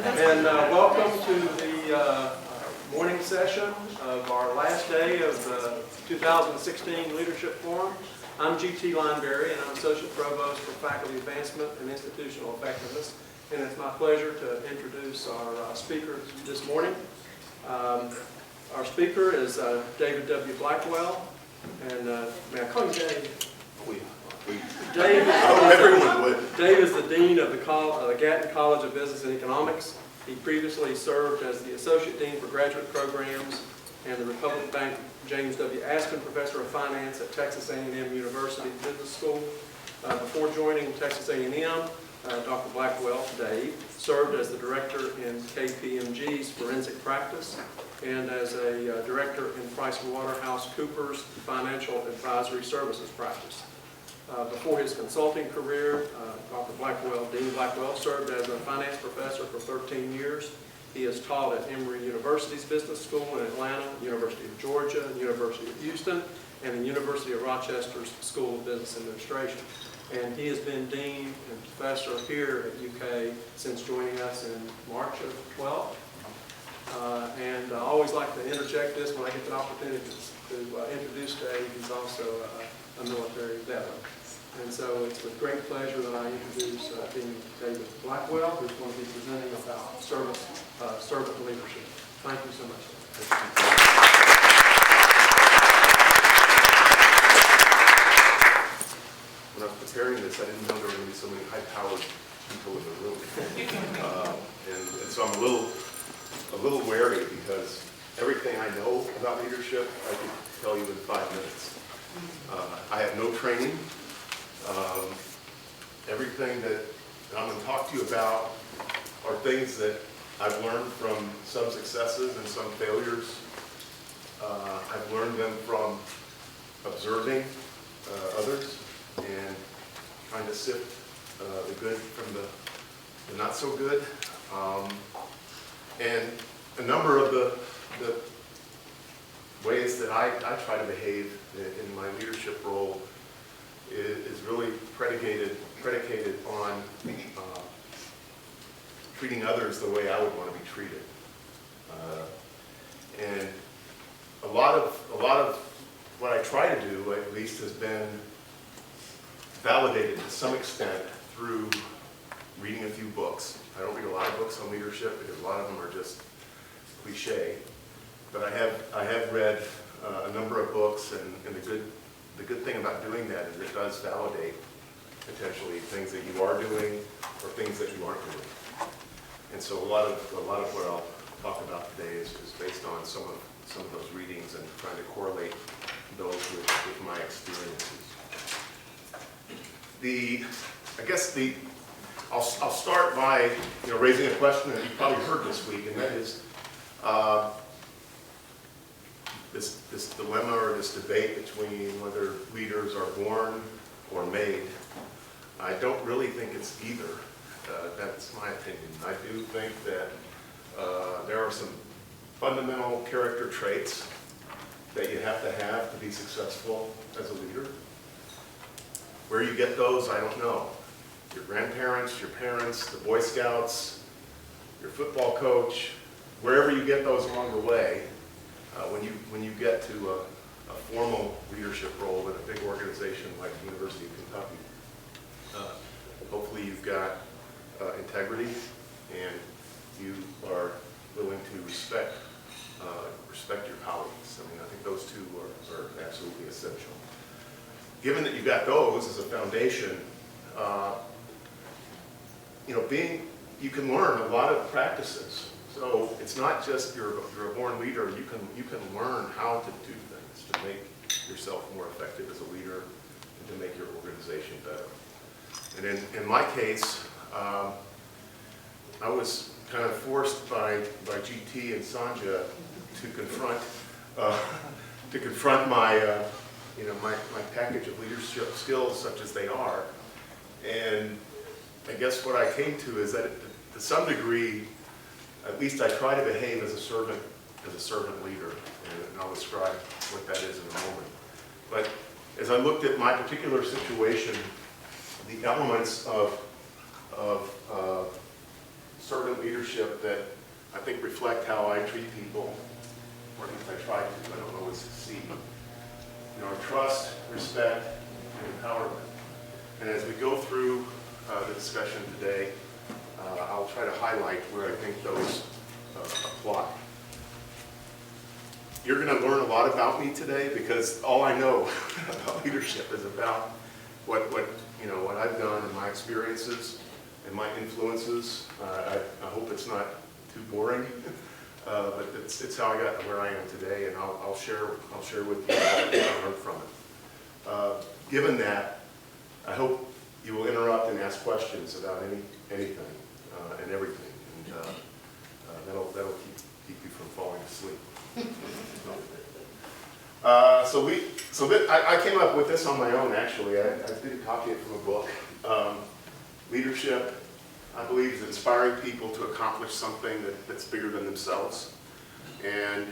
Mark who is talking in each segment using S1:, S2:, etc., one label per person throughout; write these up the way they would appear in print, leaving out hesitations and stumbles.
S1: And welcome to the morning session of our last day of the 2016 Leadership Forum. I'm G.T. Lineberry, and I'm Associate Provost for Faculty Advancement and Institutional Effectiveness. And it's my pleasure to introduce our speaker this morning. Our speaker is David W. Blackwell. And may I call you Dave? Dave is the Dean of the Gatton College of Business and Economics. He previously served as the Associate Dean for Graduate Programs and the Republic Bank James W. Aspen Professor of Finance at Texas A&M University Business School. Before joining Texas A&M, Dr. Blackwell, Dave, served as the Director in KPMG's Forensic Practice and as a Director in PricewaterhouseCoopers Financial Advisory Services Practice. Before his consulting career, Dr. Blackwell, Dean Blackwell, served as a finance professor for 13 years. He has taught at Emory University's Business School in Atlanta, University of Georgia, University of Houston, and the University of Rochester's School of Business Administration. And he has been Dean and Professor here at UK since joining us in March of 12. And I always like to interject this when I get the opportunity to introduce Dave. He's also a military veteran. And so it's with great pleasure that I introduce Dean David Blackwell, who's going to be presenting about servant leadership. Thank you so much.
S2: When I was preparing this, I didn't know there were going to be so many high-powered people in the room. And so I'm a little wary because everything I know about leadership, I could tell you in 5 minutes. I have no training. Everything that I'm going to talk to you about are things that I've learned from some successes and some failures. I've learned them from observing others and trying to sift the good from the not so good. And a number of the ways that I try to behave in my leadership role is really predicated on treating others the way I would want to be treated. And a lot of what I try to do, at least, has been validated to some extent through reading a few books. I don't read a lot of books on leadership because a lot of them are just cliche. But I have read a number of books, and the good thing about doing that is it does validate potentially things that you are doing or things that you aren't doing. And so a lot of what I'll talk about today is based on some of those readings and trying to correlate those with my experiences. I'll start by raising a question that you probably heard this week, and that is this dilemma or this debate between whether leaders are born or made. I don't really think it's either. That's my opinion. I do think that there are some fundamental character traits that you have to be successful as a leader. Where you get those, I don't know. Your grandparents, your parents, the Boy Scouts, your football coach, wherever you get those along the way, when you get to a formal leadership role in a big organization like the University of Kentucky, hopefully you've got integrity and you are willing to respect your colleagues. I mean, I think those two are absolutely essential. Given that you've got those as a foundation, you can learn a lot of practices. So it's not just you're a born leader. You can learn how to do things to make yourself more effective as a leader and to make your organization better. And in my case, I was kind of forced by GT and Sanja to confront my my package of leadership skills, such as they are. And I guess what I came to is that to some degree, at least I try to behave as a servant leader, and I'll describe what that is in a moment. But as I looked at my particular situation, the elements of servant leadership that I think reflect how I treat people, or at least I try to. I don't always succeed. You know, trust, respect, and empowerment. And as we go through the discussion today, I'll try to highlight where I think those apply. You're going to learn a lot about me today because all I know about leadership is about what I've done and my experiences and my influences. I hope it's not too boring, but it's how I got to where I am today, and I'll share with you what I learned from it. Given that, I hope you will interrupt and ask questions about anything and everything, and that'll keep you from falling asleep. I came up with this on my own, actually. I didn't copy it from a book. Leadership, I believe, is inspiring people to accomplish something that's bigger than themselves. And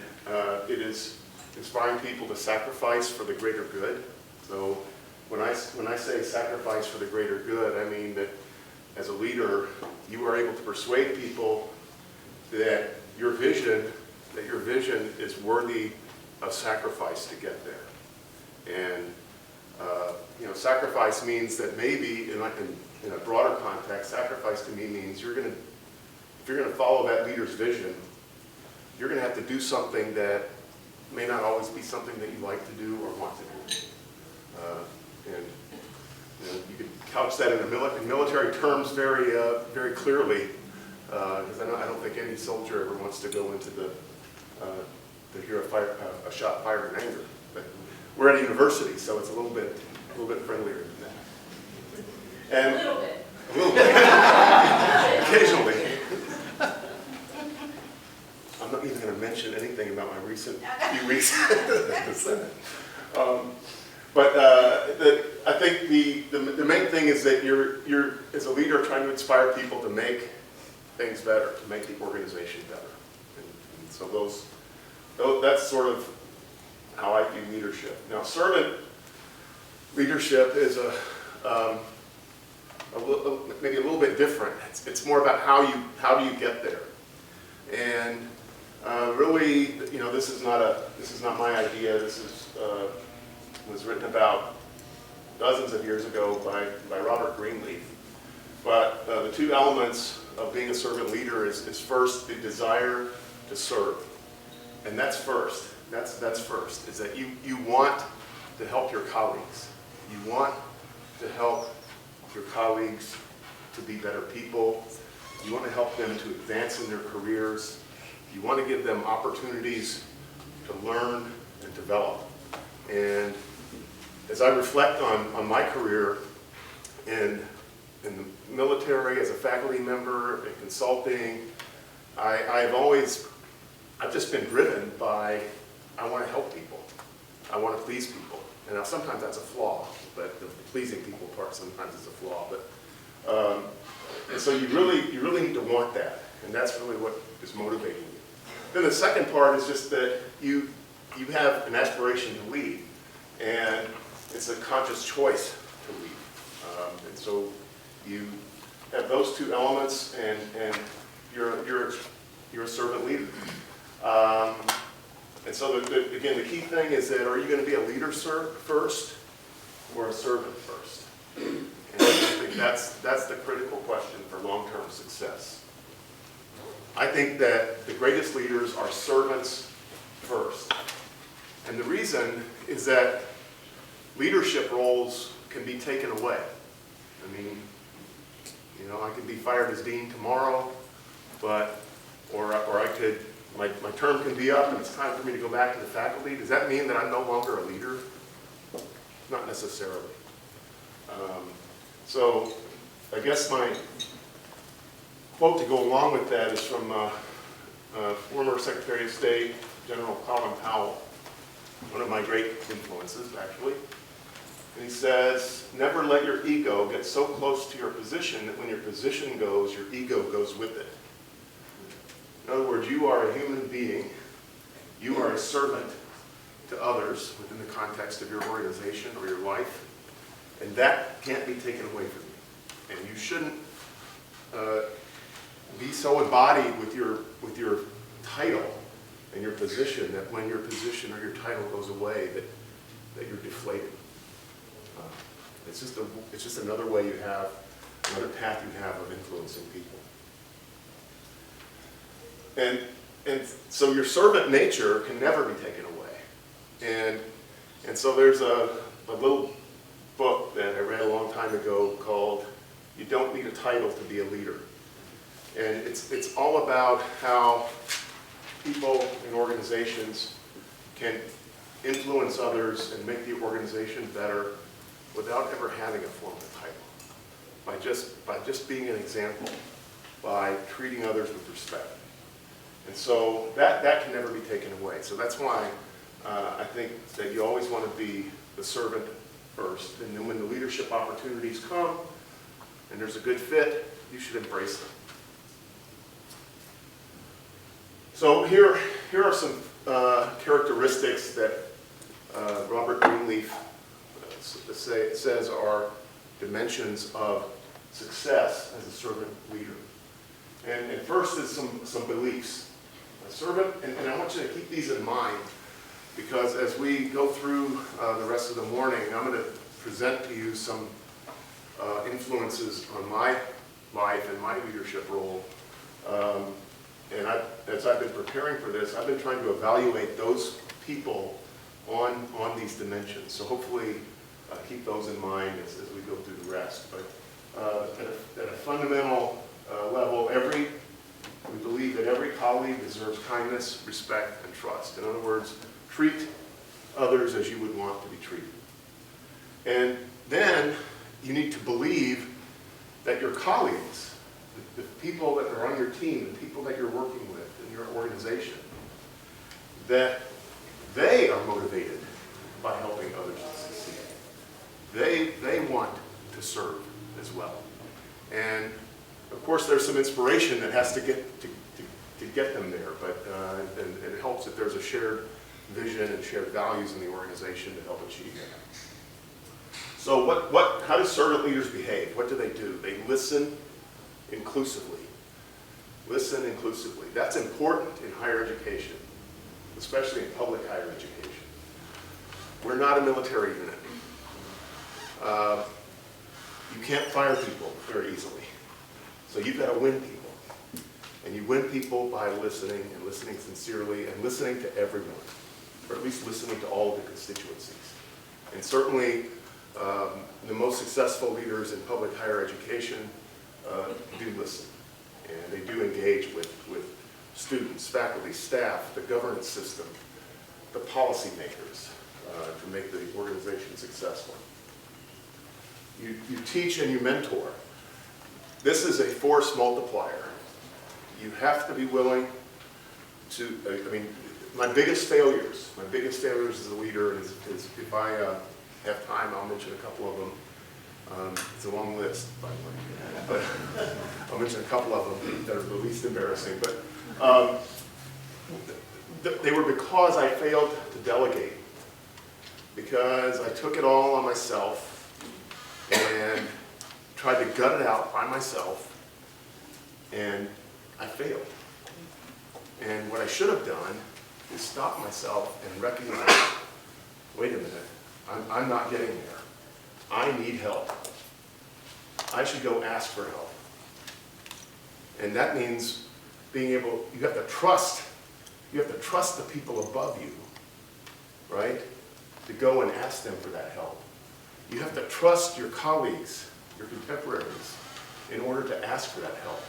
S2: it is inspiring people to sacrifice for the greater good. So when I say sacrifice for the greater good, I mean that as a leader, you are able to persuade people that your vision is worthy of sacrifice to get there. And sacrifice means that maybe, in a broader context, sacrifice to me means if you're going to follow that leader's vision, you're going to have to do something that may not always be something that you like to do or want to do. And you could couch that in military terms very, very clearly, because I don't think any soldier ever wants to go into to hear a shot fired in anger. But we're at a university, so it's a little bit friendlier than that. And
S3: A little bit.
S2: A little bit. Occasionally. I'm not even going to mention anything about my recent few weeks in the Senate. I think the main thing is that you're as a leader trying to inspire people to make things better, to make the organization better. And so that's sort of how I view leadership. Now, servant leadership is maybe a little bit different. It's more about how do you get there. And really, this is not my idea. This was written about dozens of years ago by Robert Greenleaf. But the two elements of being a servant leader is first the desire to serve, and that's first. That's first. Is that you want to help your colleagues. You want to help your colleagues to be better people. You want to help them to advance in their careers. You want to give them opportunities to learn and develop. And as I reflect on my career in the military, as a faculty member, in consulting, I've just been driven by, I want to help people. I want to please people. And now sometimes that's a flaw, but the pleasing people part sometimes is a flaw. And so you really need to want that, and that's really what is motivating you. Then the second part is just that you have an aspiration to lead, and it's a conscious choice to lead. And so you have those two elements, and you're a servant leader. And so again, the key thing is that, are you going to be a leader first or a servant first? And I think that's the critical question for long-term success. I think that the greatest leaders are servants first. And the reason is that leadership roles can be taken away. I mean, I could be fired as dean tomorrow, or I could, my term can be up and it's time for me to go back to the faculty. Does that mean that I'm no longer a leader? Not necessarily. So I guess my quote to go along with that is from former Secretary of State, General Colin Powell, one of my great influences, actually. And he says, never let your ego get so close to your position that when your position goes, your ego goes with it. In other words, you are a human being. You are a servant to others within the context of your organization or your life. And that can't be taken away from you. And you shouldn't be so embodied with your title and your position that when your position or your title goes away, that you're deflated. It's just another way you have, another path you have of influencing people. And so your servant nature can never be taken away. And so there's a little book that I read a long time ago called "You Don't Need a Title to Be a Leader." And it's all about how people in organizations can influence others and make the organization better without ever having a formal title. By just being an example, by treating others with respect. And so that can never be taken away. So that's why I think that you always want to be the servant first. And then when the leadership opportunities come and there's a good fit, you should embrace them. So here are some characteristics that Robert Greenleaf says are dimensions of success as a servant leader. And first is some beliefs. A servant, and I want you to keep these in mind, because as we go through the rest of the morning, I'm going to present to you some influences on my life and my leadership role. And as I've been preparing for this, I've been trying to evaluate those people on these dimensions. So hopefully keep those in mind as we go through the rest. But at a fundamental level, we believe that every colleague deserves kindness, respect, and trust. In other words, treat others as you would want to be treated. And then you need to believe that your colleagues, the people that are on your team, the people that you're working with in your organization, that they are motivated by helping others to succeed. They want to serve as well. And of course, there's some inspiration that has to get them there, but and it helps that there's a shared vision and shared values in the organization to help achieve that. So how do servant leaders behave? What do? They listen inclusively. Listen inclusively. That's important in higher education, especially in public higher education. We're not a military unit. You can't fire people very easily. So you've got to win people. And you win people by listening, and listening sincerely, and listening to everyone, or at least listening to all of the constituencies. And certainly, the most successful leaders in public higher education do listen. And they do engage with students, faculty, staff, the governance system, the policymakers to make the organization successful. You teach and you mentor. This is a force multiplier. You have to be willing to, my biggest failures as a leader is if I have time, I'll mention a couple of them. It's a long list, by the way. But I'll mention a couple of them that are the least embarrassing. But they were because I failed to delegate. Because I took it all on myself and tried to gut it out by myself, and I failed. And what I should have done is stop myself and recognize, wait a minute, I'm not getting there. I need help. I should go ask for help. And that means being able, you have to trust the people above you, right? To go and ask them for that help. You have to trust your colleagues, your contemporaries, in order to ask for that help.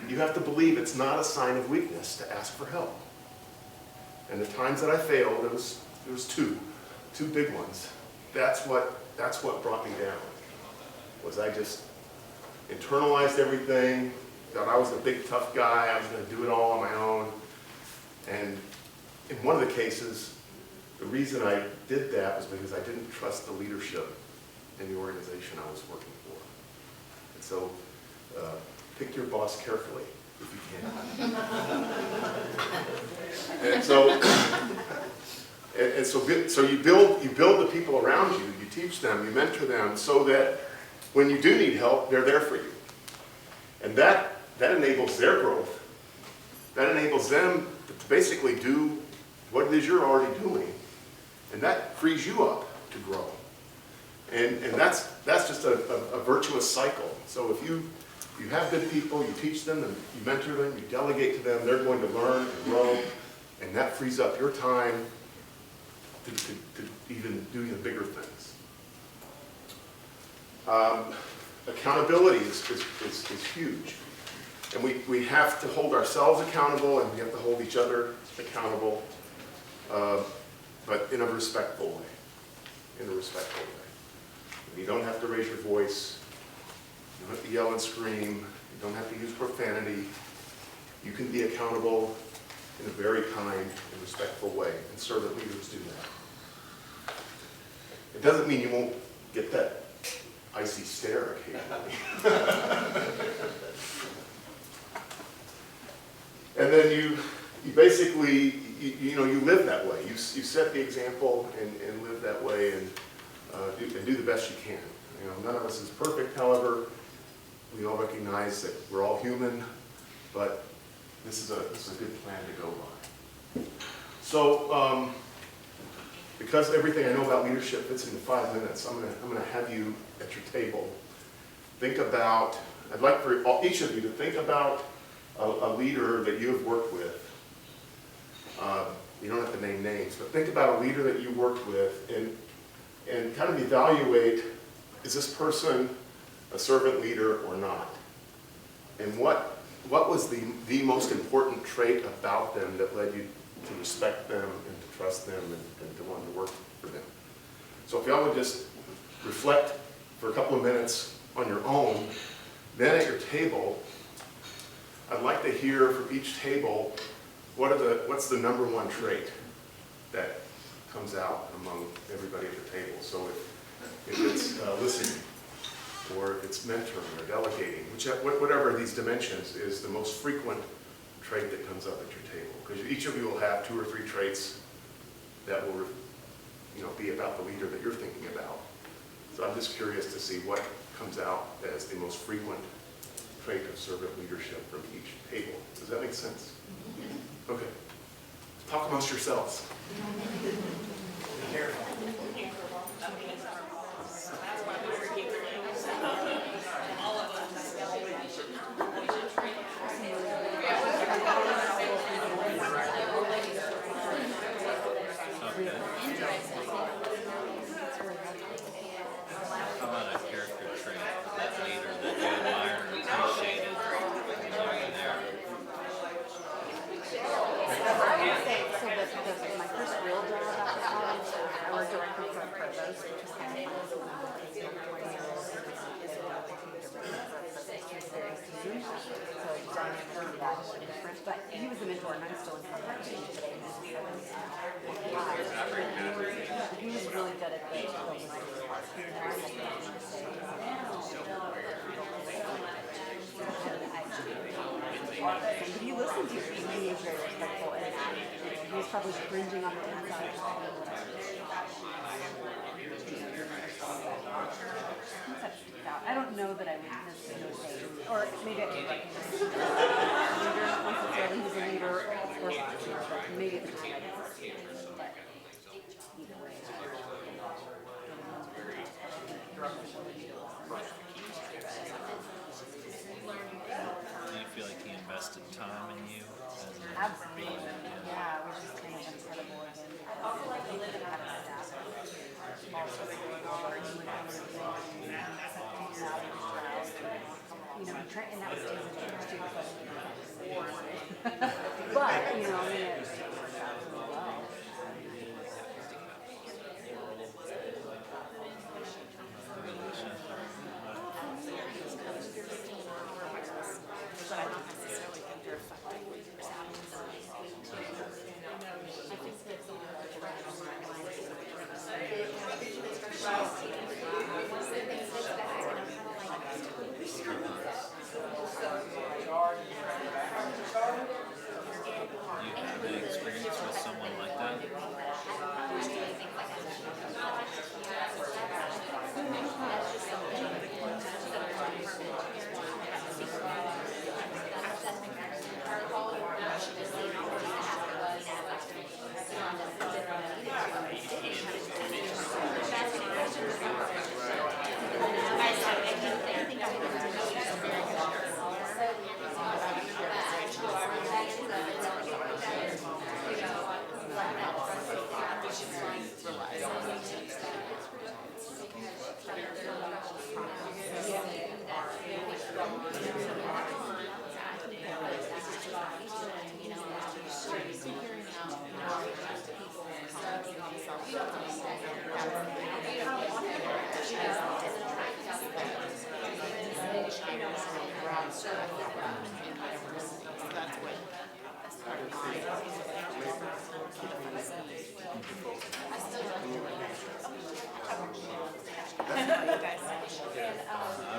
S2: You have to believe it's not a sign of weakness to ask for help. And the times that I failed, there was two big ones. That's what brought me down. Was I just internalized everything, thought I was the big tough guy, I was going to do it all on my own. And in one of the cases, the reason I did that was because I didn't trust the leadership in the organization I was working for. And so, pick your boss carefully if you can. So you build the people around you. You teach them, you mentor them, so that when you do need help, they're there for you. And that that enables their growth. That enables them to basically do what it is you're already doing. And that frees you up to grow. And that's just a virtuous cycle. So if you have good people, you teach them, and you mentor them, you delegate to them, they're going to learn and grow, and that frees up your time to even do the bigger things. Accountability is huge. And we have to hold ourselves accountable, and we have to hold each other accountable, but in a respectful way. In a respectful way. You don't have to raise your voice. You don't have to yell and scream. You don't have to use profanity. You can be accountable in a very kind and respectful way, and servant leaders do that. It doesn't mean you won't get that icy stare occasionally. And then you basically, you live that way. You set the example and live that way, and do the best you can. None of us is perfect, however. We all recognize that we're all human, but this is a good plan to go by. So, because everything I know about leadership fits into 5 minutes, I'm gonna have you at your table think about. I'd like for each of you to think about a leader that you have worked with. You don't have to name names, but think about a leader that you worked with and kind of evaluate, is this person a servant leader or not? And what was the most important trait about them that led you to respect them and to trust them and to want to work for them? So if y'all would just reflect for a couple of minutes on your own, then at your table, I'd like to hear from each table what's the number one trait that comes out among everybody at the table. So if it's listening, or if it's mentoring or delegating, whatever these dimensions is the most frequent trait that comes up at your table. Because each of you will have 2 or 3 traits that will be about the leader that you're thinking about. So I'm just curious to see what comes out as the most frequent trait of servant leadership from each table. Does that make sense? Okay. Talk amongst yourselves. Be careful.
S3: How about a character trait of that leader that you admire and appreciated when you were there?
S4: I would say, so my first real job after college, I worked directly for provost, which was kind of fun. He's 20-year-old, and he's very soon. So John heard that was different, but he was a mentor, and I'm still in contact with him today. He was really good at the listening part. He had nothing to say. But he listened to me. He was very respectful, and he was probably cringing on the inside. I don't know that I would necessarily say, or maybe I could recognize a leader, not necessarily who's a leader or but maybe at the time I didn't see it. But either way.
S3: Do you feel like he invested time in you?
S4: Absolutely. Yeah, which is kind of incredible again. Also, like we live in a staff. Also, he would come and and that was taking pictures too, but I mean, it worked out really well.
S3: I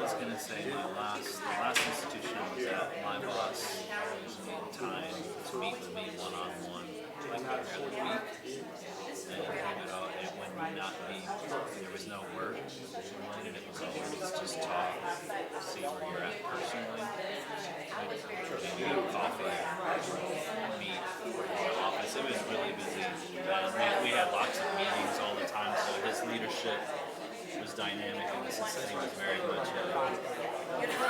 S3: was gonna say the last institution I was at, my boss always made time to meet with me one-on-one, like every other week. And it would not be, there was no work related, it was always just talk, see where you're at personally. Maybe meet coffee, meet in the office. It was really busy. And we had lots of meetings all the time, so his leadership was dynamic, and as I said, he was very much a leader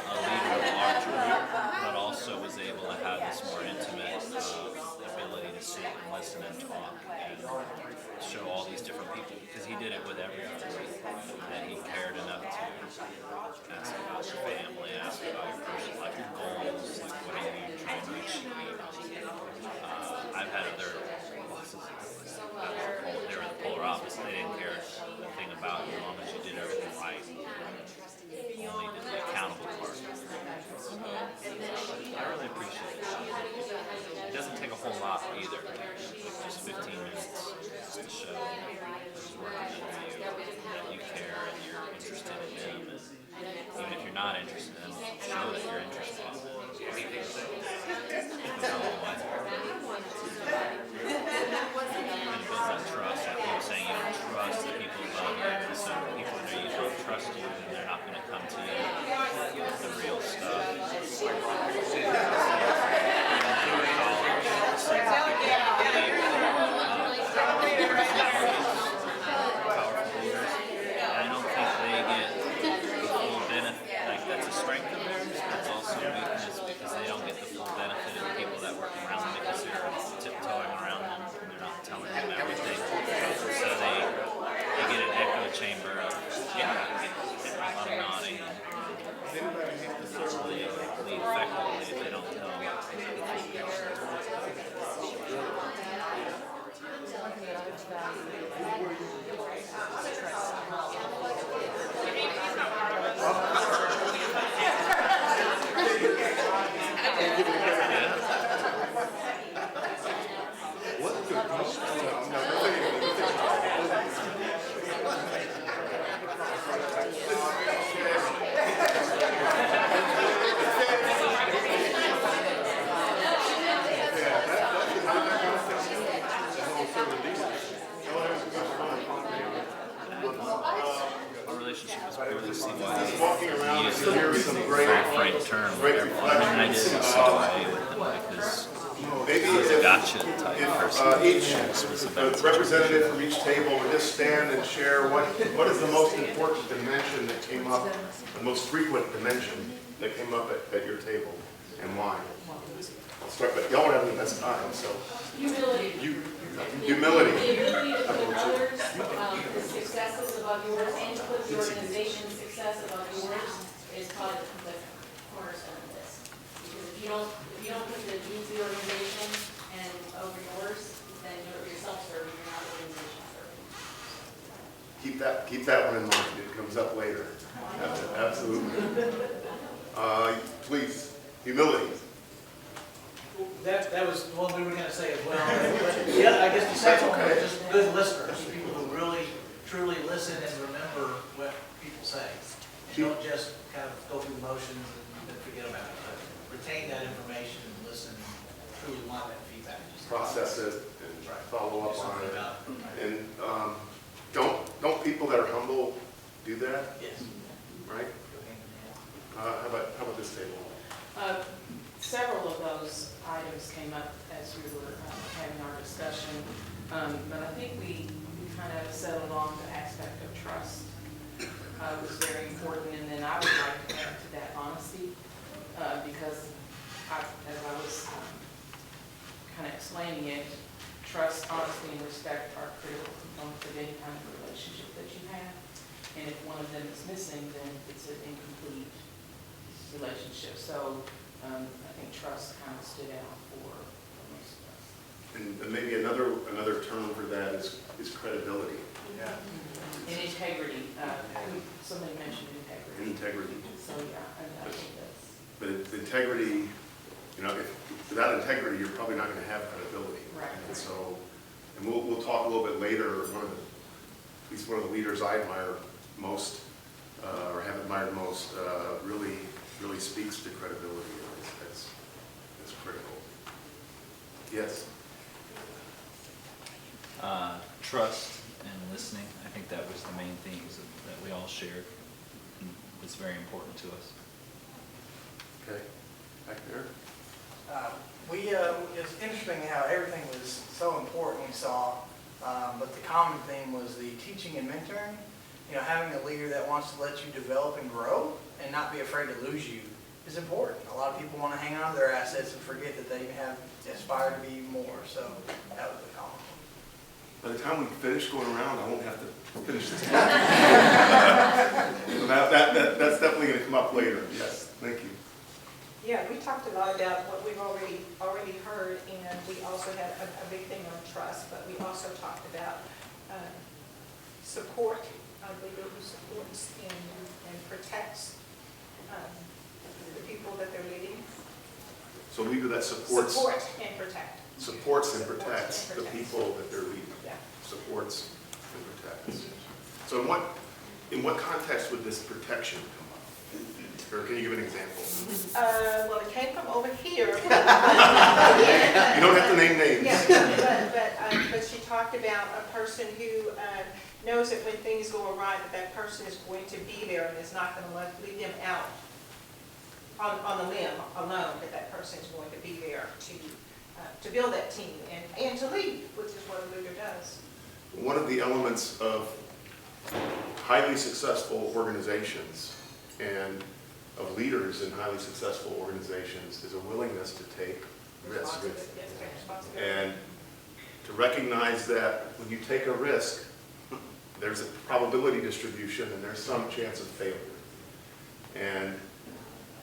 S3: of a large group, but also was able to have this more intimate ability to sit and listen and talk and show all these different people, because he did it with everybody, and he cared enough to ask about your family, ask about your personal life, your goals, like what are you trying to achieve. I've had other bosses, they were the polar opposite. They didn't care a thing about you as long as you did everything right. Only did the accountable part. I really appreciate it. It doesn't take a whole lot either. Like just 15 minutes just to show who's working under you, that you care and you're interested in them. And even if you're not interested in them, show that you're interested in them. It goes a long way. And it builds that trust. Like you were saying, you don't trust the people above you. And so people that you don't trust you, and they're not going to come to you with the real stuff. That's a strength of theirs, but it's also a weakness because they don't get the full benefit of the people that work around them because they're tiptoeing around them and they're not telling them everything. So they get an echo chamber of, yeah, a lot of nodding. It's not really effectively if they don't tell them. Our relationship was really CYA. He used a very frank term with everyone. I mean, I didn't CYA with him because he was a gotcha type person.
S2: Each representative from each table would just stand and share what is the most important dimension that came up, the most frequent dimension that came up at your table, and why. I'll start, but y'all are having the best time, so.
S5: Humility.
S2: Humility.
S5: The ability to put others' successes above yours and to put the organization's success above yours is probably the cornerstone of this. Because if you don't put the needs of the organization and over yours, then you're self-serving, you're not organization serving.
S2: Keep that one in mind. It comes up later. Absolutely. Please, humility.
S6: That was the one we were going to say as well. But yeah, I guess the second one is just good listeners, people who really, truly listen and remember what people say. And don't just kind of go through the motions and then forget about it. But retain that information and listen and truly want that feedback.
S2: Process it and follow up on it.
S6: About it.
S2: And don't people that are humble do that?
S6: Yes.
S2: Right? How about this table?
S7: Several of those items came up as we were having our discussion, but I think we kind of settled on the aspect of trust was very important, and then I would like to add to that honesty, because as I was kind of explaining it, trust, honesty, and respect are critical components of any kind of relationship that you have, and if one of them is missing, then it's an incomplete relationship. So I think trust kind of stood out for most of us.
S2: And maybe another term for that is credibility.
S6: Yeah.
S7: And integrity. Somebody mentioned integrity.
S2: integrity.
S7: So, yeah, I think that's.
S2: But integrity, without integrity, you're probably not going to have credibility.
S7: Right.
S2: And so, and we'll talk a little bit later. At least one of the leaders I admire most, or have admired most, really speaks to credibility. That's critical. Yes.
S3: Trust and listening. I think that was the main themes that we all shared, and was very important to us.
S2: Okay. Back there.
S8: It's interesting how everything was so important we saw, but the common theme was the teaching and mentoring. Having a leader that wants to let you develop and grow and not be afraid to lose you is important. A lot of people want to hang on to their assets and forget that they aspire to be more. So that was the common theme.
S2: By the time we finish going around, I won't have to finish this. So that's definitely going to come up later. Yes. Thank you.
S9: Yeah, we talked a lot about what we've already heard, and we also had a big thing on trust, but we also talked about support, a leader who supports and protects the people that they're leading.
S2: So a leader that supports
S9: and protect.
S2: Supports and protects the people that they're leading.
S9: Yeah.
S2: Supports and protects. So in what context would this protection come up? Or can you give an example?
S9: Well, it came from over here.
S2: You don't have to name names.
S9: Yeah, but she talked about a person who knows that when things go awry, that person is going to be there and is not going to leave them out on the limb alone, that person is going to be there to build that team and to lead, which is what a leader does.
S2: One of the elements of highly successful organizations and of leaders in highly successful organizations is a willingness to take risk. And to recognize that when you take a risk, there's a probability distribution and there's some chance of failure. And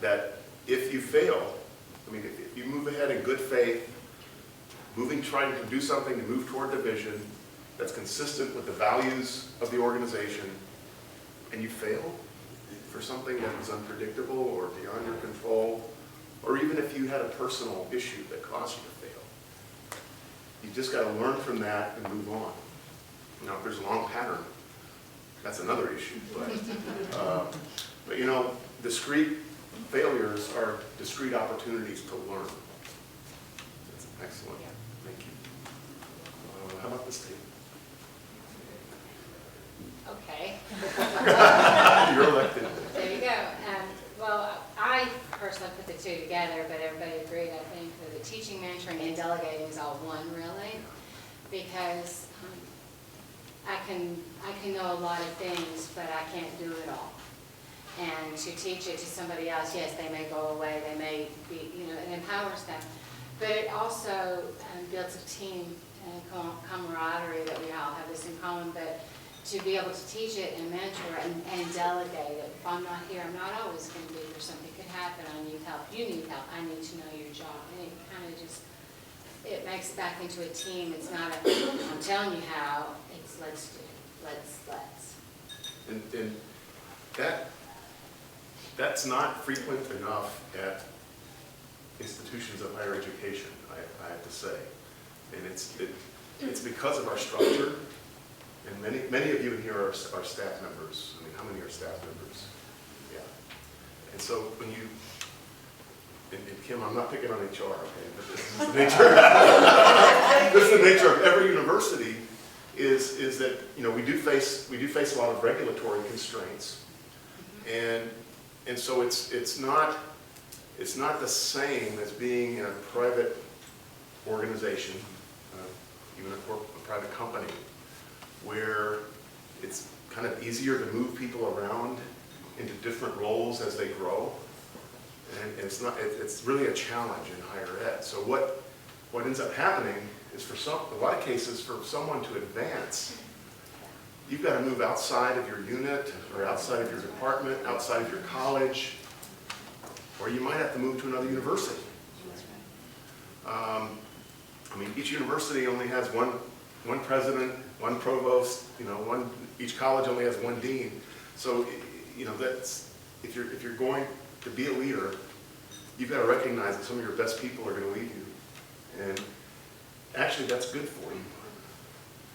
S2: that if you fail, if you move ahead in good faith, trying to do something to move toward the vision that's consistent with the values of the organization, and you fail for something that was unpredictable or beyond your control, or even if you had a personal issue that caused you to fail, you just got to learn from that and move on. Now, if there's a long pattern, that's another issue. But discrete failures are discrete opportunities to learn. That's excellent. Thank you. How about this table?
S10: Okay.
S2: You're elected.
S10: There you go. Well, I personally put the two together, but everybody agreed, I think, that the teaching, mentoring, and delegating is all one, really, because I can know a lot of things, but I can't do it all. And to teach it to somebody else, yes, they may go away, they may be, it empowers them, but it also builds a team and camaraderie that we all have this in common, but to be able to teach it and mentor and delegate it. If I'm not here, I'm not always going to be here. Something could happen. I need help. You need help. I need to know your job. And it kind of just, it makes it back into a team. It's not I'm telling you how. It's let's do it. Let's.
S2: And that's not frequent enough at institutions of higher education, I have to say. And it's because of our structure. And many of you in here are staff members. How many are staff members? Yeah. And so when you, and Kim, I'm not picking on HR, okay, but this is the nature. This is the nature of every university. Is that we do face a lot of regulatory constraints, and so it's not the same as being in a private organization, even a private company, where it's kind of easier to move people around into different roles as they grow, and it's really a challenge in higher ed. So what ends up happening is a lot of cases, for someone to advance, you've got to move outside of your unit or outside of your department, outside of your college, or you might have to move to another university. Each university only has one president, one provost, each college only has one dean. So, if you're going to be a leader, you've got to recognize that some of your best people are going to lead you. And actually, that's good for you.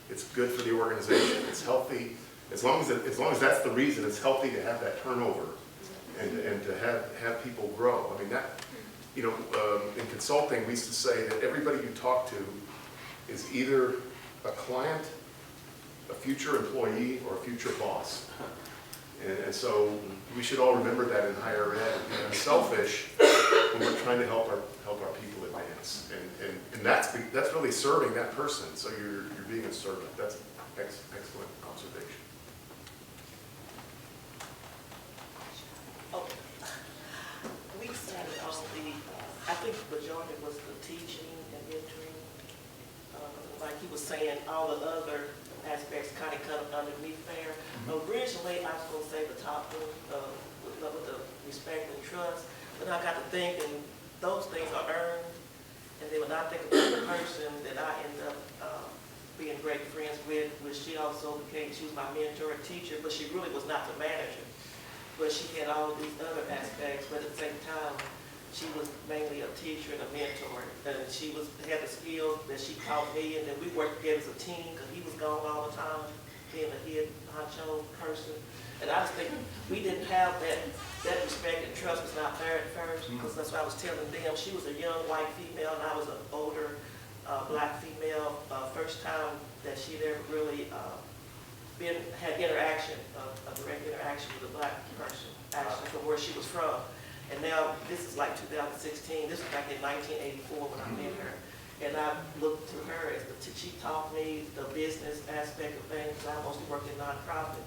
S2: It's good for the organization. It's healthy. As long as that's the reason, it's healthy to have that turnover and to have people grow. I mean, that, you know, in consulting, we used to say that everybody you talk to is either a client, a future employee, or a future boss. And so we should all remember that in higher ed, and be unselfish when we're trying to help our people advance. And that's really serving that person. So you're being a servant. That's excellent observation.
S11: Oh, we started on the, I think the majority was the teaching and mentoring. Like he was saying, all the other aspects kind of come underneath there. Originally, I was going to say the top one, with the respect and trust, but I got to thinking those things are earned, and then when I think about the person that I ended up being great friends with, which she also became, she was my mentor and teacher, but she really was not the manager. But she had all these other aspects, but at the same time, she was mainly a teacher and a mentor. And she had the skills that she taught me, and then we worked together as a team because he was gone all the time, being a head honcho person. And I was thinking, we didn't have that respect and trust was not there at first, because that's what I was telling them. She was a young white female, and I was an older black female. First time that she'd ever really had interaction, a direct interaction with a black person, actually from where she was from. And now, this is like 2016, this was back in 1984 when I met her. And I looked to her as she taught me the business aspect of things. I mostly worked in nonprofits.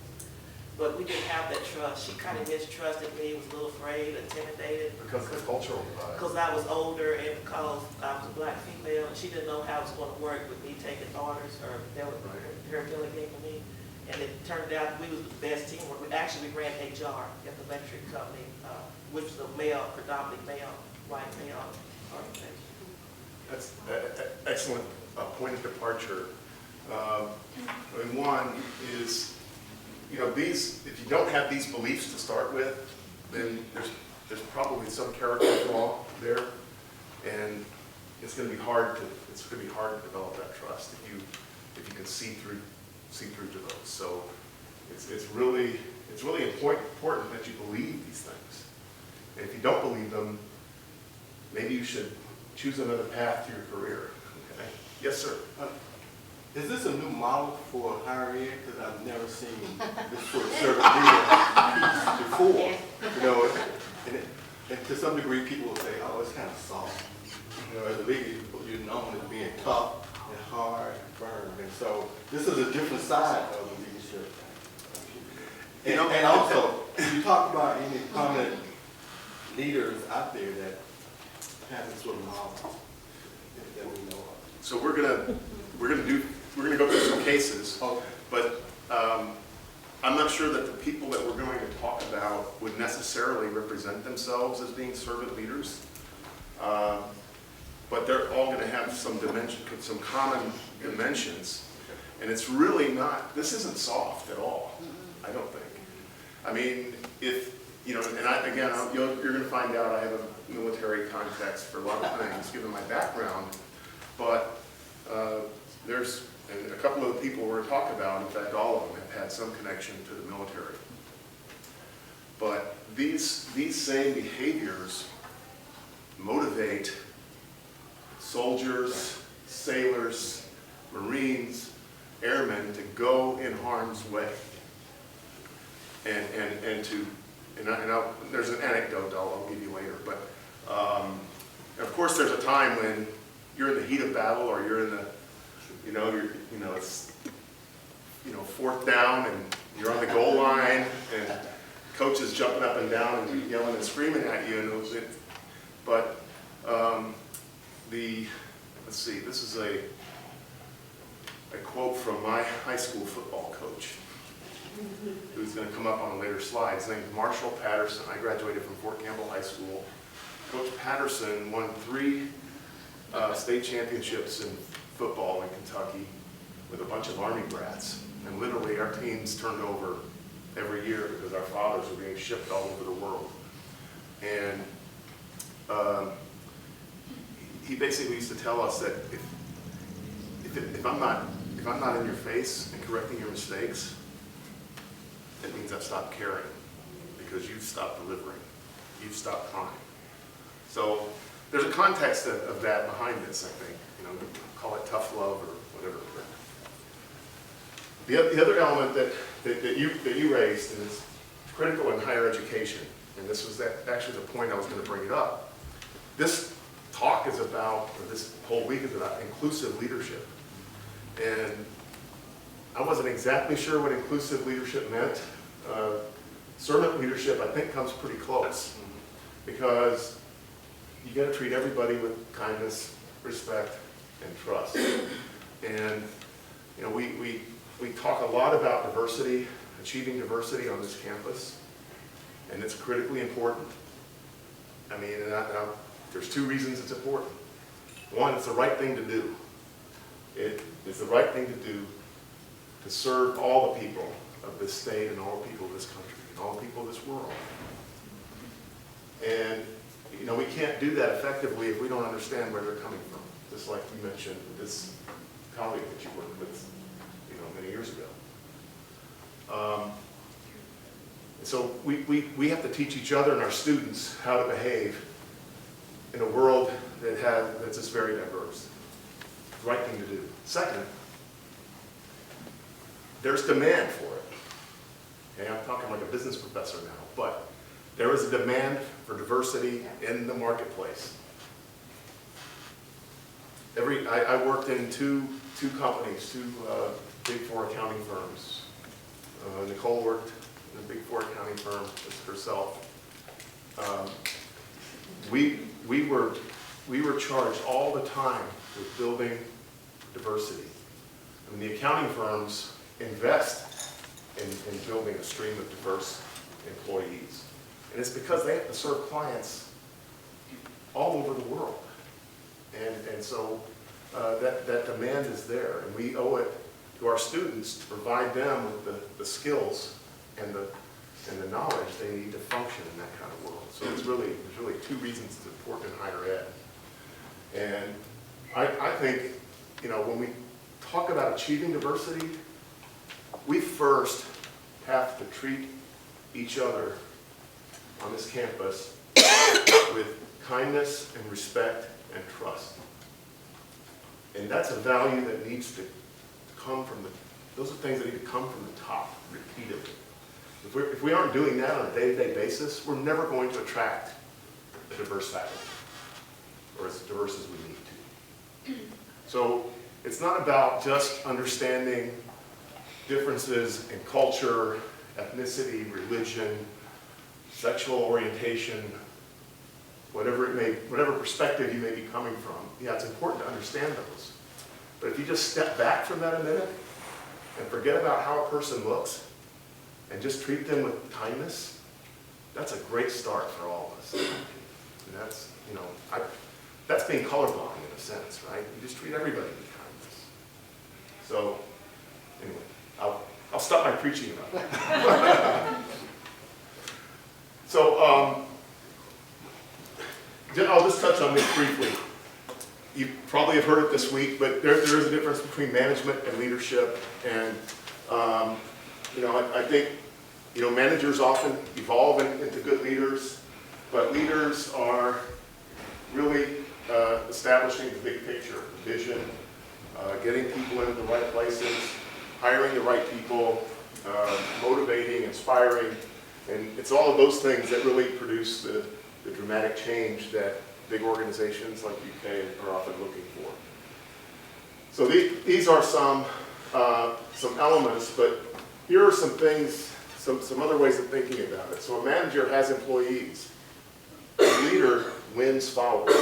S11: But we didn't have that trust. She kind of mistrusted me, was a little afraid, intimidated.
S2: Because of the cultural divide.
S11: Because I was older and because I was a black female, and she didn't know how it was going to work with me taking orders or her delegating me. And it turned out we was the best team. We ran HR at the electric company, which was a predominantly male, white male organization.
S2: That's an excellent point of departure. And one is, you know, if you don't have these beliefs to start with, then there's probably some character flaw there, and it's going to be hard to develop that trust if you can see through to those. So it's really important that you believe these things. And if you don't believe them, maybe you should choose another path to your career. Okay? Yes, sir.
S12: Is this a new model for higher ed? Because I've never seen this sort of servant leader before. You know, and to some degree, people will say, "Oh, it's kind of soft." You know, as a leader, you're known as being tough and hard and firm, and so this is a different side of the leadership. And also, you talk about any prominent leaders out there that have this sort of model that we know of.
S2: So we're gonna go through some cases,
S12: Okay.
S2: but I'm not sure that the people that we're going to talk about would necessarily represent themselves as being servant leaders. But they're all going to have some common dimensions, and it's really not. This isn't soft at all. I don't think. I mean, if you know, and you're going to find out I have a military context for a lot of things, given my background. But there's a couple of the people we're going to talk about. In fact, all of them have had some connection to the military. But these same behaviors motivate soldiers, sailors, Marines, airmen to go in harm's way. There's an anecdote I'll give you later, but of course there's a time when you're in the heat of battle, or you're in the, it's, fourth down, and you're on the goal line, and coach is jumping up and down and yelling and screaming at you, let's see, this is a quote from my high school football coach, who's going to come up on a later slide. His name is Marshall Patterson. I graduated from Fort Campbell High School. Coach Patterson won 3 state championships in football in Kentucky with a bunch of Army brats. And literally our teams turned over every year because our fathers are being shipped all over the world. And he basically used to tell us that if I'm not in your face and correcting your mistakes, it means I've stopped caring because you've stopped delivering, you've stopped trying. So there's a context of that behind this, I think. You know, call it tough love or whatever. The other element that you raised is critical in higher education, and this was actually the point I was going to bring it up. This talk is about, or this whole week is about inclusive leadership. And I wasn't exactly sure what inclusive leadership meant. Servant leadership, I think, comes pretty close because you got to treat everybody with kindness, respect, and trust. And you know, we talk a lot about diversity, achieving diversity on this campus, and it's critically important. I mean, there's two reasons it's important. One, it's the right thing to do. It is the right thing to do to serve all the people of this state and all the people of this country and all the people of this world. And you know, we can't do that effectively if we don't understand where they're coming from. Just like you mentioned with this colleague that you worked with, you know, many years ago. So we have to teach each other and our students how to behave in a world that's just very diverse. The right thing to do. Second, there's demand for it. Okay, I'm talking like a business professor now, but there is a demand for diversity in the marketplace. I worked in two companies, two Big Four accounting firms. Nicole worked in a Big Four accounting firm herself. We were charged all the time with building diversity. I mean, the accounting firms invest in building a stream of diverse employees. And it's because they have to serve clients all over the world. And so that demand is there. And we owe it to our students to provide them with the skills and the knowledge they need to function in that kind of world. So there's really two reasons it's important in higher ed. And I think, you know, when we talk about achieving diversity, we first have to treat each other on this campus with kindness and respect and trust. And that's a value that needs to come from those are things that need to come from the top repeatedly. If we aren't doing that on a day-to-day basis, we're never going to attract a diverse faculty, or as diverse as we need to. So it's not about just understanding differences in culture, ethnicity, religion, sexual orientation, whatever perspective you may be coming from. Yeah, it's important to understand those. But if you just step back from that a minute and forget about how a person looks and just treat them with kindness, that's a great start for all of us. And that's, you know, that's being colorblind in a sense, right? You just treat everybody with kindness. So, anyway, I'll stop my preaching about that. So, I'll just touch on this briefly. You probably have heard it this week, but there is a difference between management and leadership. And, you know, I think, you know, managers often evolve into good leaders, but leaders are really establishing the big picture, the vision, getting people into the right places, hiring the right people, motivating, inspiring, and it's all of those things that really produce the dramatic change that big organizations like UK are often looking for. So these are some elements, but here are some things, some other ways of thinking about it. So a manager has employees. A leader wins followers.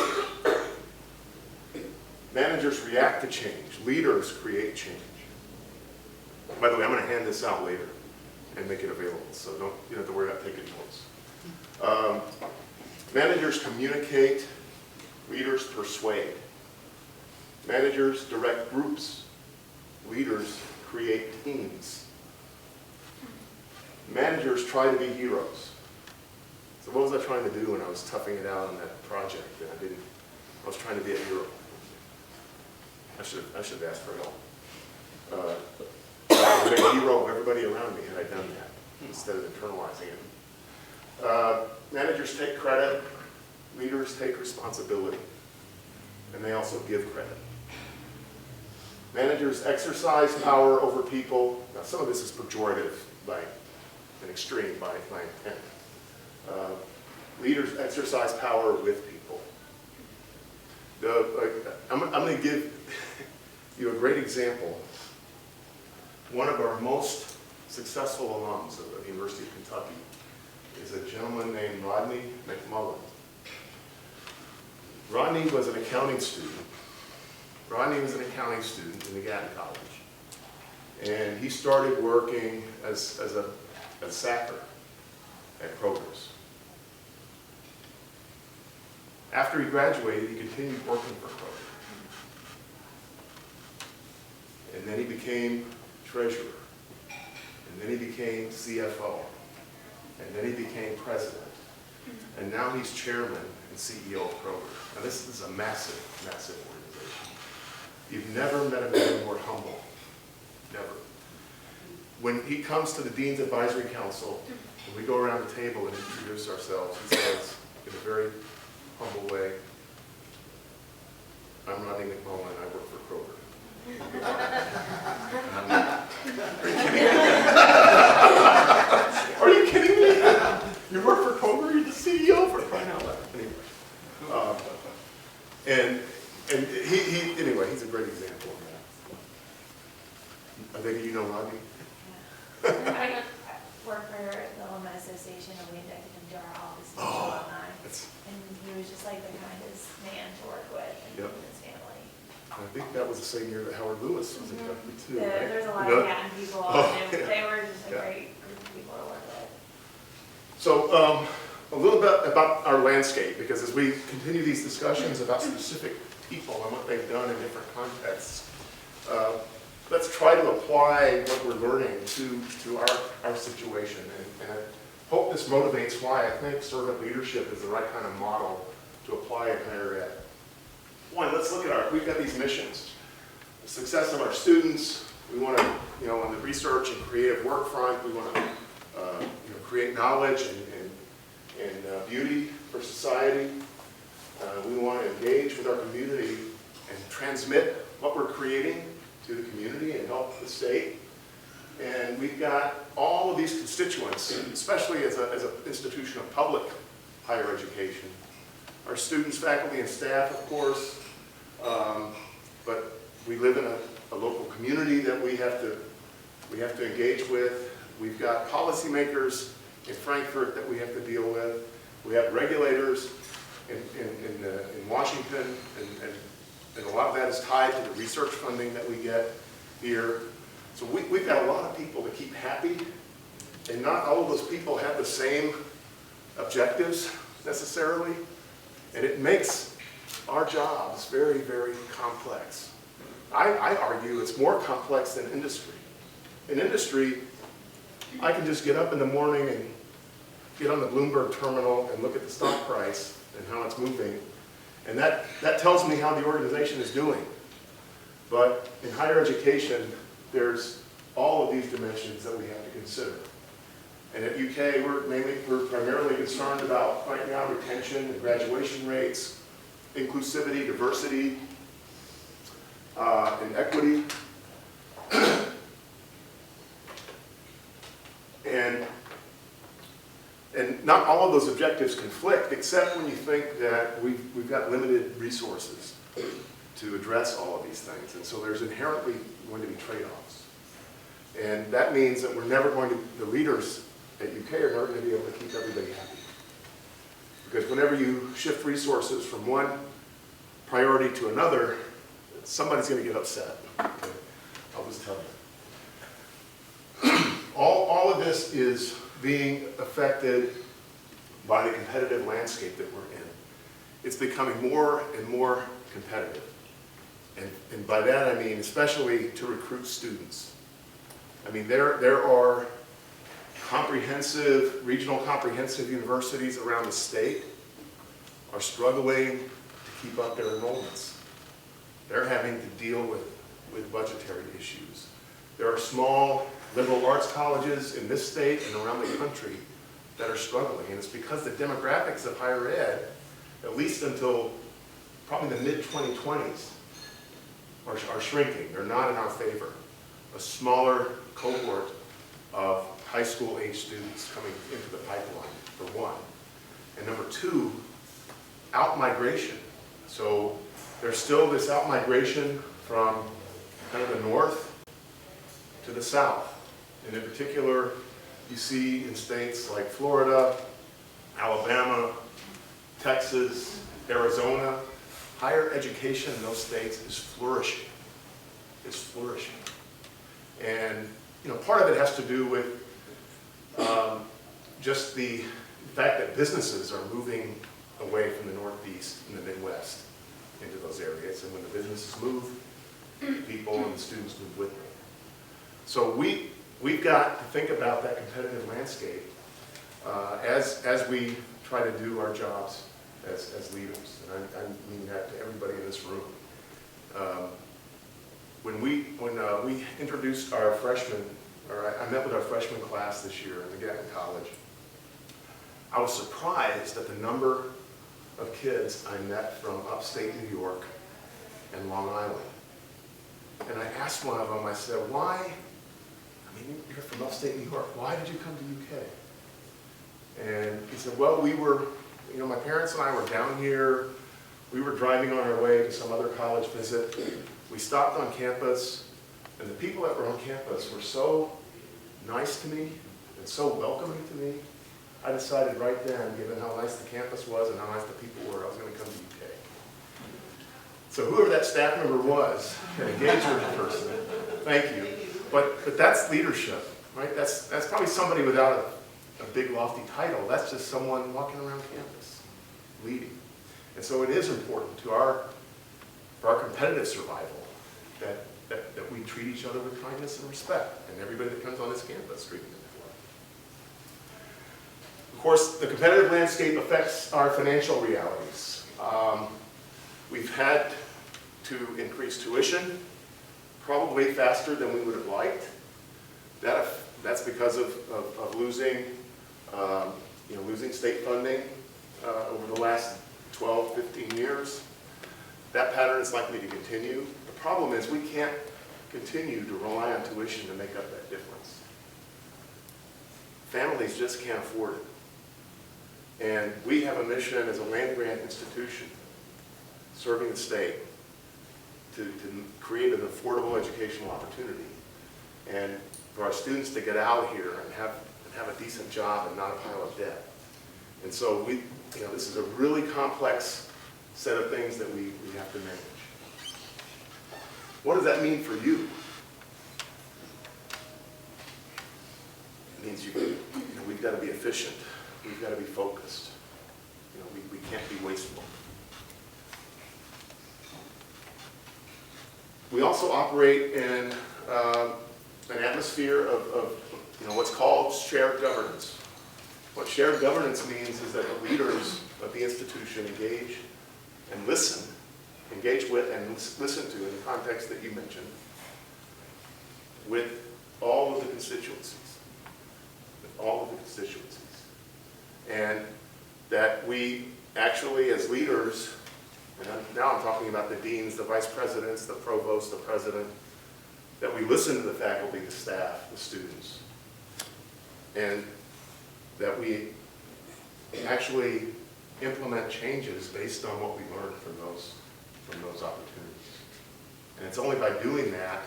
S2: Managers react to change. Leaders create change. By the way, I'm going to hand this out later and make it available, so you don't have to worry about taking notes. Managers communicate, leaders persuade. Managers direct groups, leaders create teams. managers try to be heroes. So what was I trying to do when I was toughing it out on that project? And I was trying to be a hero. I should have asked for help. I would have been a hero of everybody around me had I done that, instead of internalizing it. Managers take credit, leaders take responsibility, and they also give credit. Managers exercise power over people. Now, some of this is pejorative by an extreme by intent. Leaders exercise power with people. I'm going to give you a great example. One of our most successful alums of the University of Kentucky is a gentleman named Rodney McMullen. Rodney was an accounting student. Rodney was an accounting student in the Gatton College. And he started working as a sacker at Kroger's. After he graduated, he continued working for Kroger. And then he became treasurer. And then he became CFO. And then he became president. And now he's chairman and CEO of Kroger. Now this is a massive, massive organization. You've never met a man more humble. Never. When he comes to the Dean's Advisory Council, when we go around the table and introduce ourselves, he says, in a very humble way, I'm Rodney McMullen, I work for Kroger. Are you kidding me? You work for Kroger? You're the CEO for crying out loud. Anyway, and anyway, he's a great example of that. I think you know Rodney.
S13: I work for the Alumni Association, and we inducted him to our office to alumni. And he was just like the kindest man to work with, and his family.
S2: I think that was the same year that Howard Lewis was inducted too,
S13: Yeah,
S2: right?
S13: there's a lot of Gatton people, and they were just a great group of people to work with.
S2: So a little bit about our landscape, because as we continue these discussions about specific people and what they've done in different contexts, let's try to apply what we're learning to our situation. And I hope this motivates why I think servant leadership is the right kind of model to apply in higher ed. One, let's look at we've got these missions. The success of our students, we want to, on the research and creative work front, we want to create knowledge and beauty for society. We want to engage with our community and transmit what we're creating to the community and help the state. And we've got all of these constituents, especially as an institution of public higher education. Our students, faculty, and staff, of course, but we live in a local community that we have to engage with. We've got policymakers in Frankfurt that we have to deal with. We have regulators in Washington, and a lot of that is tied to the research funding that we get here. So we've got a lot of people to keep happy, and not all of those people have the same objectives necessarily, and it makes our jobs very, very complex. I argue it's more complex than industry. In industry, I can just get up in the morning and get on the Bloomberg terminal and look at the stock price and how it's moving, and that tells me how the organization is doing. But in higher education, there's all of these dimensions that we have to consider. And at UK, we're primarily concerned about, right now, retention and graduation rates, inclusivity, diversity, and equity. And not all of those objectives conflict, except when you think that we've got limited resources to address all of these things. And so there's inherently going to be trade-offs. And that means that the leaders at UK are never going to be able to keep everybody happy. Because whenever you shift resources from one priority to another, somebody's going to get upset. Okay? I'll just tell you. All of this is being affected by the competitive landscape that we're in. It's becoming more and more competitive. And by that I mean especially to recruit students. I mean, there are regional comprehensive universities around the state are struggling to keep up their enrollments. They're having to deal with budgetary issues. There are small liberal arts colleges in this state and around the country that are struggling, and it's because the demographics of higher ed, at least until probably the mid-2020s, are shrinking. They're not in our favor. A smaller cohort of high school age students coming into the pipeline, for one. And number two, out-migration. So there's still this out-migration from kind of the north to the south. And in particular, you see in states like Florida, Alabama, Texas, Arizona, higher education in those states is flourishing. It's flourishing. And part of it has to do with just the fact that businesses are moving away from the Northeast and the Midwest into those areas. And when the businesses move, people and the students move with them. So we've got to think about that competitive landscape as we try to do our jobs as leaders. And I mean that to everybody in this room. When we introduced our freshmen, or I met with our freshman class this year in the Gatton College, I was surprised at the number of kids I met from upstate New York and Long Island. And I asked one of them, I said, you're from upstate New York, why did you come to UK? And he said, well, my parents and I were down here, we were driving on our way to some other college visit. We stopped on campus, and the people that were on campus were so nice to me and so welcoming to me, I decided right then, given how nice the campus was and how nice the people were, I was going to come to UK. So whoever that staff member was, an engagement person, thank you. But that's leadership, right? That's probably somebody without a big lofty title. That's just someone walking around campus, leading. And so it is important to for our competitive survival that we treat each other with kindness and respect, and everybody that comes on this campus treating them that way. Of course, the competitive landscape affects our financial realities. We've had to increase tuition, probably faster than we would have liked. That's because of losing, losing state funding over the last 12, 15 years. That pattern is likely to continue. The problem is we can't continue to rely on tuition to make up that difference. Families just can't afford it. And we have a mission as a land-grant institution serving the state to create an affordable educational opportunity and for our students to get out here and have a decent job and not a pile of debt. And so this is a really complex set of things that we have to manage. What does that mean for you? It means we've got to be efficient. We've got to be focused. We can't be wasteful. We also operate in an atmosphere of what's called shared governance. What shared governance means is that the leaders of the institution engage with and listen to, in the context that you mentioned, with all of the constituencies. And that we actually, as leaders, and now I'm talking about the deans, the vice presidents, the provost, the president, that we listen to the faculty, the staff, the students, and that we actually implement changes based on what we learned from those opportunities. And it's only by doing that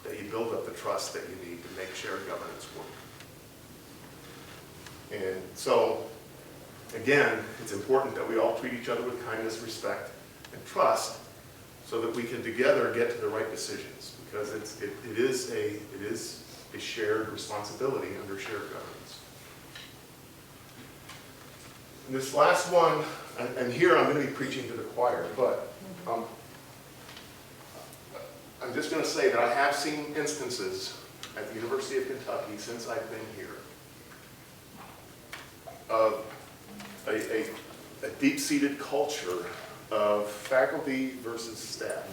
S2: that you build up the trust that you need to make shared governance work. And so, again, it's important that we all treat each other with kindness, respect, and trust so that we can together get to the right decisions, because it is a shared responsibility under shared governance. And this last one, and here I'm going to be preaching to the choir, but I'm just going to say that I have seen instances at the University of Kentucky since I've been here of a deep-seated culture of faculty versus staff.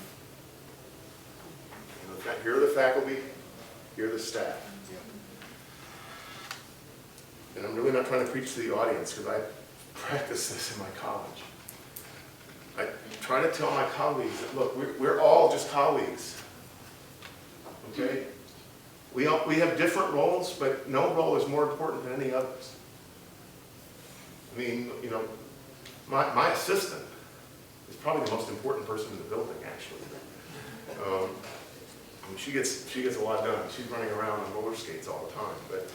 S2: You know, here are the faculty, here are the staff. And I'm really not trying to preach to the audience because I practice this in my college. I try to tell my colleagues that, look, we're all just colleagues, okay? We have different roles, but no role is more important than any others. I mean, you know, my assistant is probably the most important person in the building, actually. I mean, she gets a lot done. She's running around on roller skates all the time, but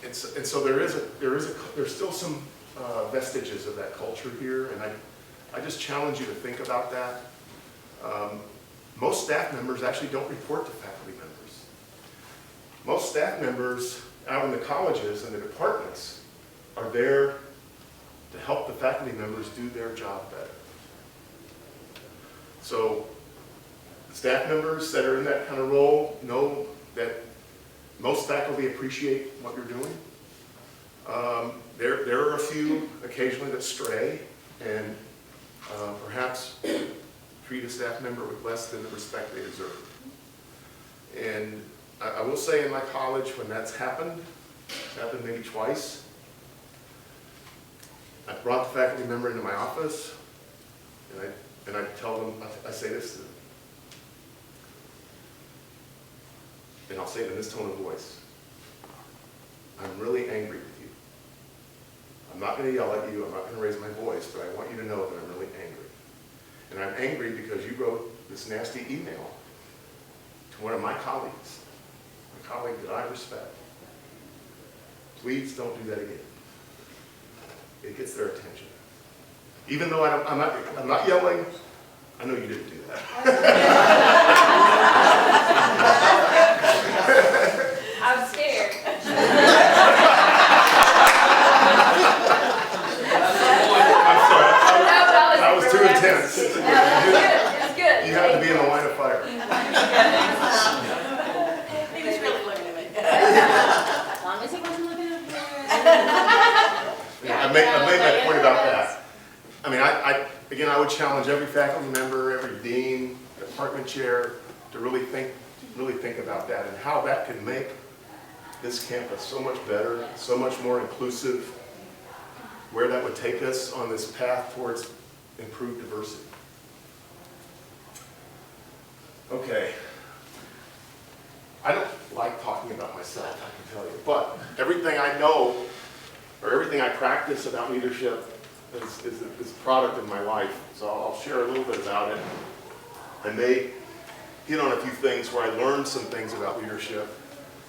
S2: and so there's still some vestiges of that culture here, and I just challenge you to think about that. Most staff members actually don't report to faculty members. Most staff members out in the colleges and the departments are there to help the faculty members do their job better. So staff members that are in that kind of role know that most faculty appreciate what you're doing. There are a few occasionally that stray and perhaps treat a staff member with less than the respect they deserve. And I will say in my college, when that's happened, it's happened maybe twice, I brought the faculty member into my office and I tell them, I say this to them, and I'll say it in this tone of voice. I'm really angry with you. I'm not going to yell at you, I'm not going to raise my voice, but I want you to know that I'm really angry. And I'm angry because you wrote this nasty email to one of my colleagues, a colleague that I respect. Please don't do that again. It gets their attention. Even though I'm not yelling, I know you didn't do that.
S13: I'm scared.
S2: I'm sorry, that was too intense.
S13: It's good.
S2: You have to be in the line of fire.
S5: He was really looking at me.
S10: As long as he wasn't looking at me.
S2: Yeah, I made that point about that. I mean, again, I would challenge every faculty member, every dean, department chair to really think about that and how that could make this campus so much better, so much more inclusive, where that would take us on this path towards improved diversity. Okay. I don't like talking about myself, I can tell you, but everything I know or everything I practice about leadership is a product of my life. So I'll share a little bit about it. I may hit on a few things where I learned some things about leadership.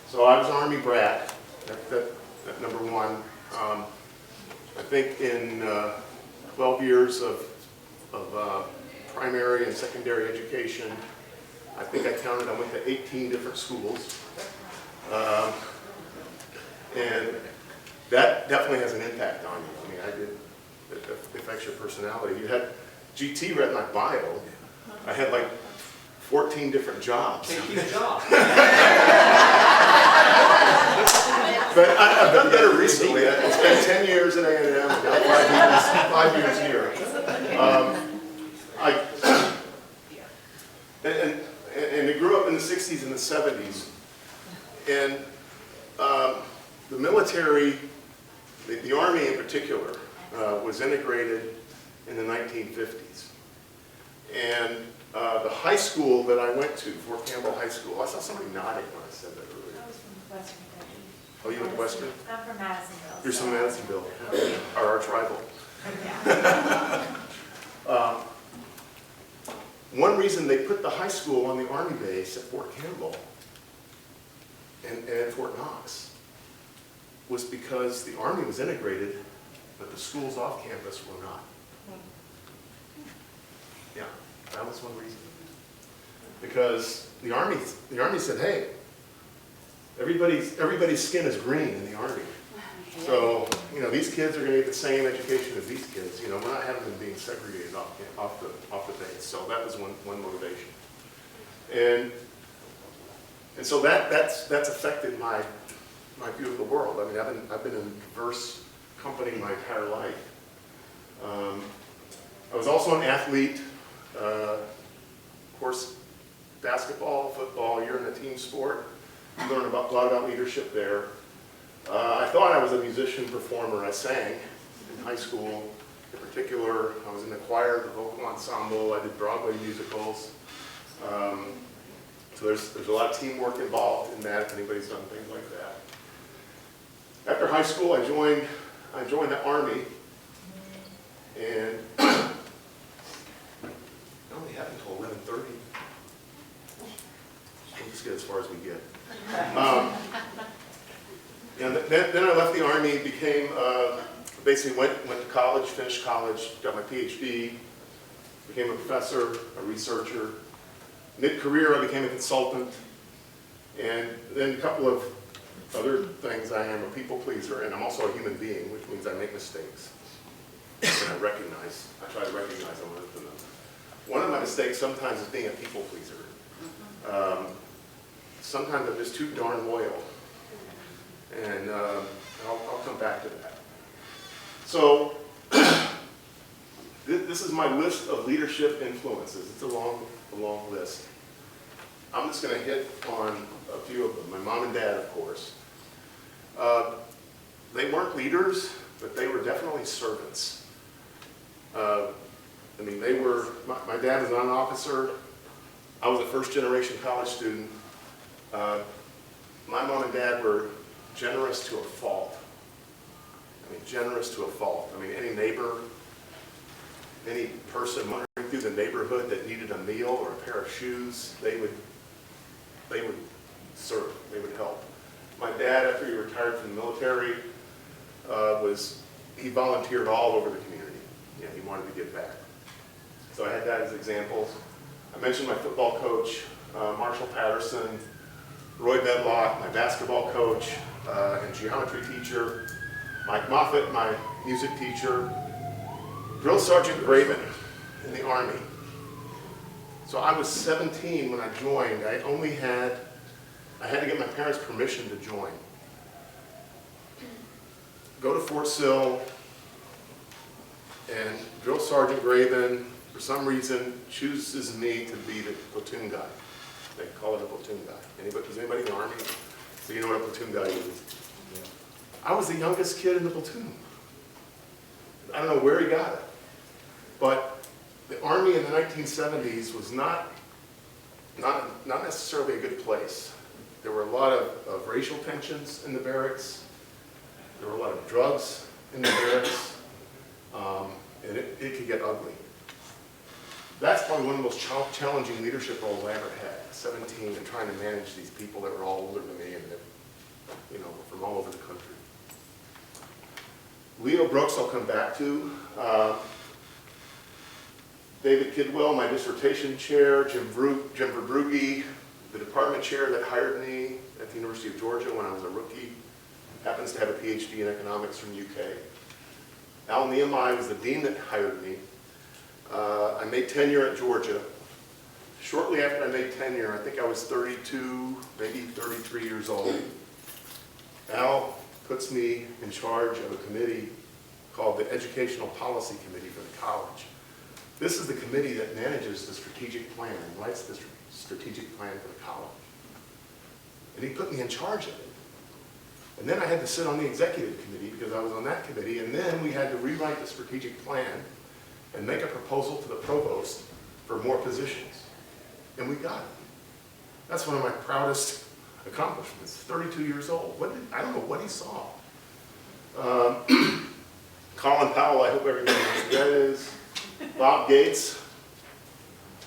S2: So I was an Army brat, that number one. I think in 12 years of primary and secondary education, I think I counted, I went to 18 different schools. And that definitely has an impact on you. I mean, it affects your personality. You had GT read my bio. I had like 14 different jobs.
S1: Can't keep a job.
S2: But I've done better recently. It's been 10 years at A&M, and now 5 years here. And I grew up in the 60s and the 70s. And the military, the Army in particular, was integrated in the 1950s. And the high school that I went to, Fort Campbell High School, I saw somebody nodding when I said that earlier.
S13: I was from Western Kentucky.
S2: Oh, you went to Western?
S13: I'm from Madisonville.
S2: You're from Madisonville, our arch rival. One reason they put the high school on the Army base at Fort Campbell and at Fort Knox was because the Army was integrated, but the schools off campus were not. Yeah, that was one reason. Because the Army said, hey, everybody's skin is green in the Army. So, you know, these kids are going to get the same education as these kids. You know, we're not having them being segregated off the base. So that was one motivation. And so that's affected my my view of the world. I mean, I've been in a diverse company my entire life. I was also an athlete. Of course, basketball, football, you're in a team sport. You learn a lot about leadership there. I thought I was a musician performer. I sang in high school. In particular, I was in the choir, the vocal ensemble. I did Broadway musicals. So there's a lot of teamwork involved in that, if anybody's done things like that. After high school, I joined the Army, and I only had until 11:30. We'll just get as far as we get. And then I left the Army, basically went to college, finished college, got my PhD, became a professor, a researcher. Mid-career, I became a consultant, and then a couple of other things. I am a people pleaser, and I'm also a human being, which means I make mistakes. And I try to recognize them and learn from them. One of my mistakes sometimes is being a people pleaser. Sometimes I'm just too darn loyal, and I'll come back to that. So, this is my list of leadership influences. It's a long list. I'm just going to hit on a few of them. My mom and dad, of course. They weren't leaders, but they were definitely servants. I mean, my dad was not an officer. I was a first-generation college student. My mom and dad were generous to a fault. I mean, generous to a fault. I mean, any neighbor, any person wandering through the neighborhood that needed a meal or a pair of shoes, they would serve, they would help. My dad, after he retired from the military, he volunteered all over the community. Yeah, he wanted to give back. So I had that as examples. I mentioned my football coach, Marshall Patterson, Roy Bedlock, my basketball coach and geometry teacher, Mike Moffitt, my music teacher, Drill Sergeant Graven in the Army. So I was 17 when I joined. I had to get my parents' permission to join. Go to Fort Sill, and Drill Sergeant Graven, for some reason, chooses me to be the platoon guy. They call it a platoon guy. Does anybody in the Army? So you know what a platoon guy is? Yeah. I was the youngest kid in the platoon. I don't know where he got it. But the Army in the 1970s was not necessarily a good place. There were a lot of racial tensions in the barracks. There were a lot of drugs in the barracks. And it could get ugly. That's probably one of the most challenging leadership roles I ever had, 17, and trying to manage these people that were all older than me and that, were from all over the country. Leo Brooks, I'll come back to. David Kidwell, my dissertation chair. Jim Verbrugge, the department chair that hired me at the University of Georgia when I was a rookie. Happens to have a PhD in economics from UK. Al Nehemiah was the dean that hired me. I made tenure at Georgia. Shortly after I made tenure, I think I was 32, maybe 33 years old. Al puts me in charge of a committee called the Educational Policy Committee for the college. This is the committee that manages the strategic plan and writes the strategic plan for the college. And he put me in charge of it. And then I had to sit on the executive committee because I was on that committee, and then we had to rewrite the strategic plan and make a proposal to the provost for more positions. And we got it. That's one of my proudest accomplishments, 32 years old. I don't know what he saw. Colin Powell, I hope everybody knows who that is. Bob Gates.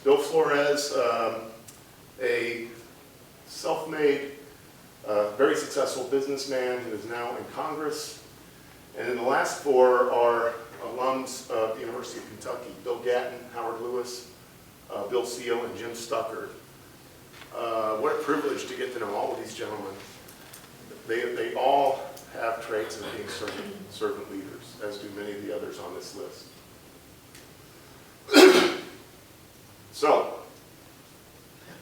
S2: Bill Flores, a self-made, very successful businessman who is now in Congress. And then the last four are alums of the University of Kentucky: Bill Gatton, Howard Lewis, Bill Seal, and Jim Stuckert. What a privilege to get to know all of these gentlemen. They all have traits of being servant leaders, as do many of the others on this list. So,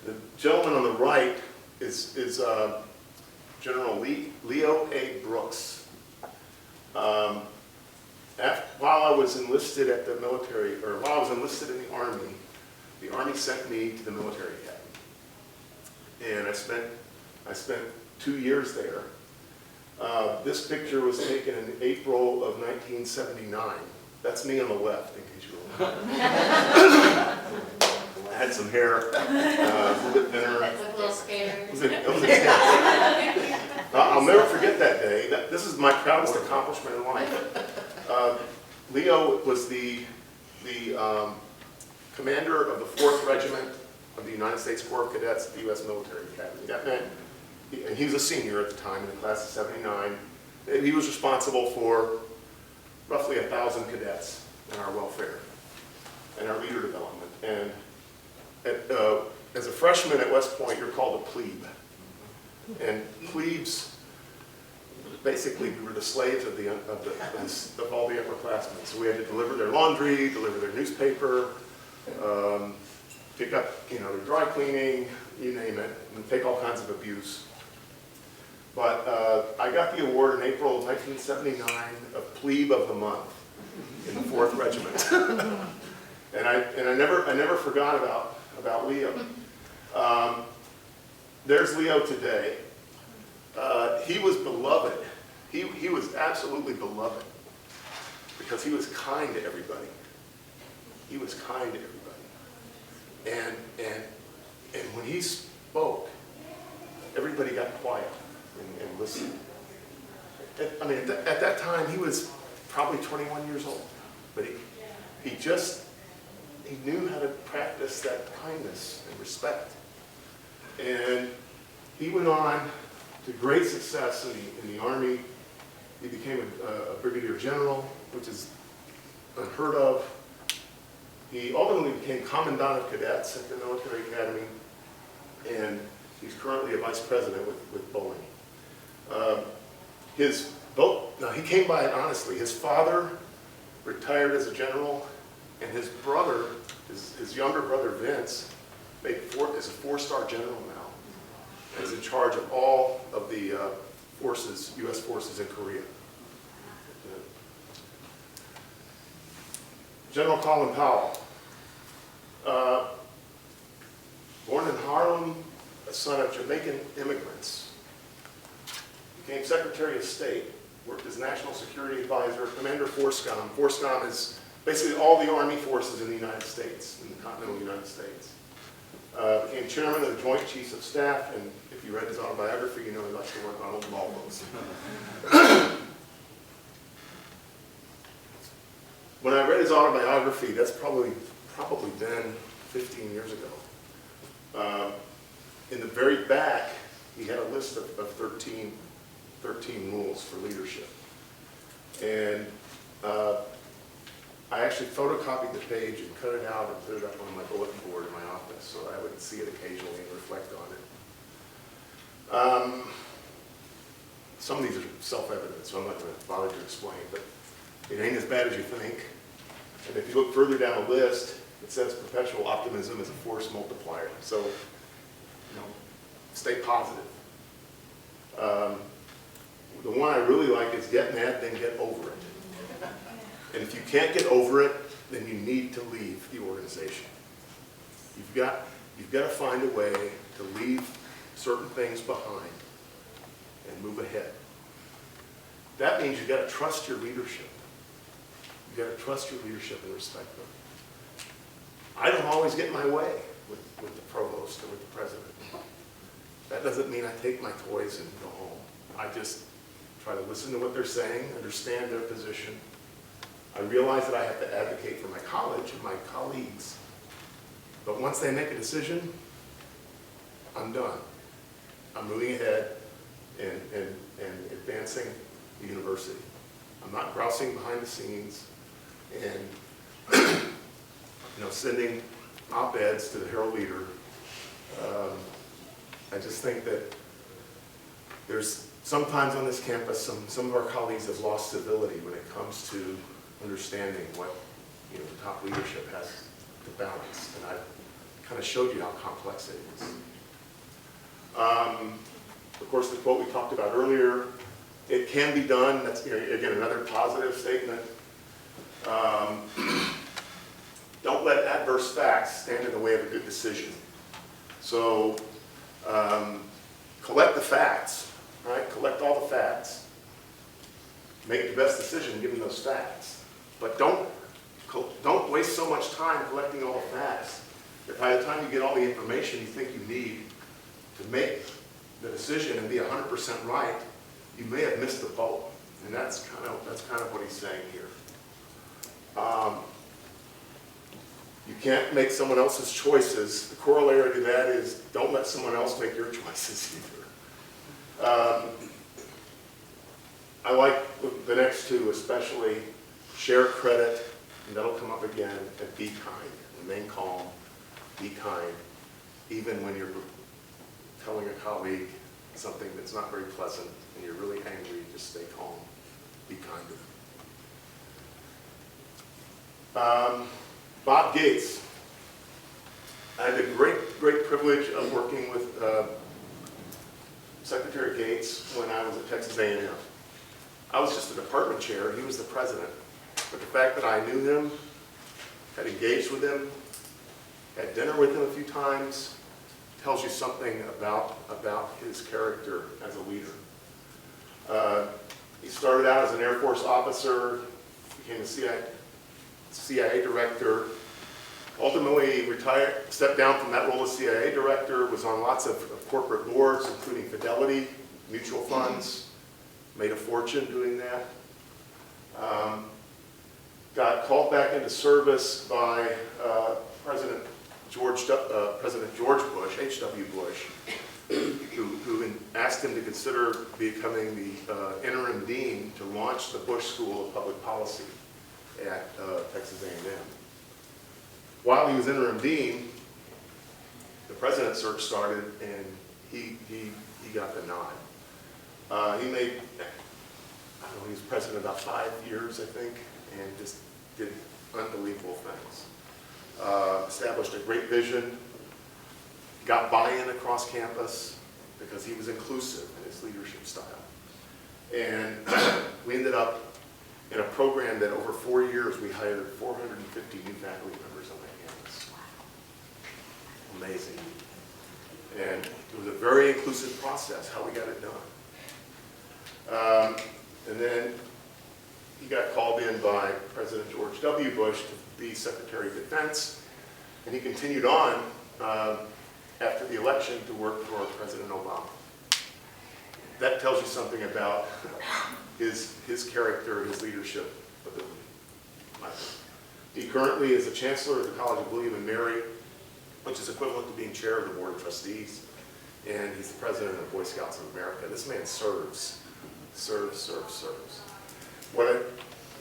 S2: the gentleman on the right is General Leo A. Brooks. While I was enlisted at the military, or while I was enlisted in the Army sent me to the military academy. And I spent 2 years there. This picture was taken in April of 1979. That's me on the left, in case you were wondering. I had some hair, a little bit thinner.
S10: That looked a little scared.
S2: It was intense. I'll never forget that day. This is my proudest accomplishment in life. Leo was the commander of the 4th Regiment of the United States Corps of Cadets at the U.S. Military Academy. That meant, and he was a senior at the time in the class of '79, and he was responsible for roughly 1,000 cadets in our welfare and our leader development. And as a freshman at West Point, you're called a plebe. And plebes, basically, we were the slaves of all the upperclassmen. So we had to deliver their laundry, deliver their newspaper, pick up, their dry cleaning, you name it, and take all kinds of abuse. But I got the award in April of 1979 of Plebe of the Month in the 4th Regiment. and I never forgot about Leo. There's Leo today. He was beloved. He was absolutely beloved because he was kind to everybody. He was kind to everybody. And when he spoke, everybody got quiet and listened. At that time, he was probably 21 years old, but he knew how to practice that kindness and respect. And he went on to great success in the Army. He became a brigadier general, which is unheard of. He ultimately became commandant of cadets at the military academy, and he's currently a vice president with Boeing. He came by it honestly. His father retired as a general, and his brother, his younger brother Vince, is a 4-star general now, and is in charge of all of the forces, U.S. forces in Korea. General Colin Powell, born in Harlem, a son of Jamaican immigrants, became Secretary of State, worked as National Security Advisor, Commander FORSCOM. FORSCOM is basically all the Army forces in the United States, in the continental United States. Became Chairman of the Joint Chiefs of Staff, and if you read his autobiography, you know he likes to work on old Volvos. When I read his autobiography, that's probably been 15 years ago. In the very back, he had a list of 13 rules for leadership. And I actually photocopied the page and cut it out and put it up on my bulletin board in my office so I would see it occasionally and reflect on it. Some of these are self-evident, so I'm not going to bother to explain, but it ain't as bad as you think. And if you look further down the list, it says perpetual optimism is a force multiplier. So, stay positive. The one I really like is get mad, then get over it. And if you can't get over it, then you need to leave the organization. You've got to find a way to leave certain things behind and move ahead. That means you've got to trust your leadership. You've got to trust your leadership and respect them. I don't always get my way with the provost or with the president. That doesn't mean I take my toys and go home. I just try to listen to what they're saying, understand their position. I realize that I have to advocate for my college and my colleagues. But once they make a decision, I'm done. I'm moving ahead and advancing the university. I'm not grousing behind the scenes and sending op-eds to the Herald Leader. I just think that there's sometimes on this campus, some of our colleagues have lost civility when it comes to understanding what the top leadership has to balance. And I've kind of showed you how complex it is. Of course, the quote we talked about earlier, it can be done. That's, again, another positive statement. Don't let adverse facts stand in the way of a good decision. So collect the facts, right? Collect all the facts. Make the best decision given those facts. But don't waste so much time collecting all the facts that by the time you get all the information you think you need to make the decision and be 100% right, you may have missed the boat. And that's kind of what he's saying here. You can't make someone else's choices. The corollary to that is don't let someone else make your choices either. I like the next two especially. Share credit, and that'll come up again, and be kind. Remain calm, be kind, even when you're telling a colleague something that's not very pleasant and you're really angry, just stay calm, be kind to them. Bob Gates. I had the great privilege of working with Secretary Gates when I was at Texas A&M. I was just a department chair, he was the president. But the fact that I knew him, had engaged with him, had dinner with him a few times, tells you something about his character as a leader. He started out as an Air Force officer, became a CIA director, ultimately retired, stepped down from that role as CIA director, was on lots of corporate boards, including Fidelity, mutual funds, made a fortune doing that. Got called back into service by President George Bush, H.W. Bush, who asked him to consider becoming the interim dean to launch the Bush School of Public Policy at Texas A&M. While he was interim dean, the president search started, and he got the nod. He made, I don't know, he was president about 5 years, I think, and just did unbelievable things. Established a great vision, got buy-in across campus because he was inclusive in his leadership style. And we ended up in a program that over 4 years we hired 450 new faculty members on that campus. Amazing. And it was a very inclusive process, how we got it done. And then he got called in by President George W. Bush to be Secretary of Defense, and he continued on after the election to work for President Obama. That tells you something about his character, his leadership ability. He currently is a chancellor of the College of William and Mary, which is equivalent to being chair of the Board of Trustees, and he's the president of Boy Scouts of America. This man serves.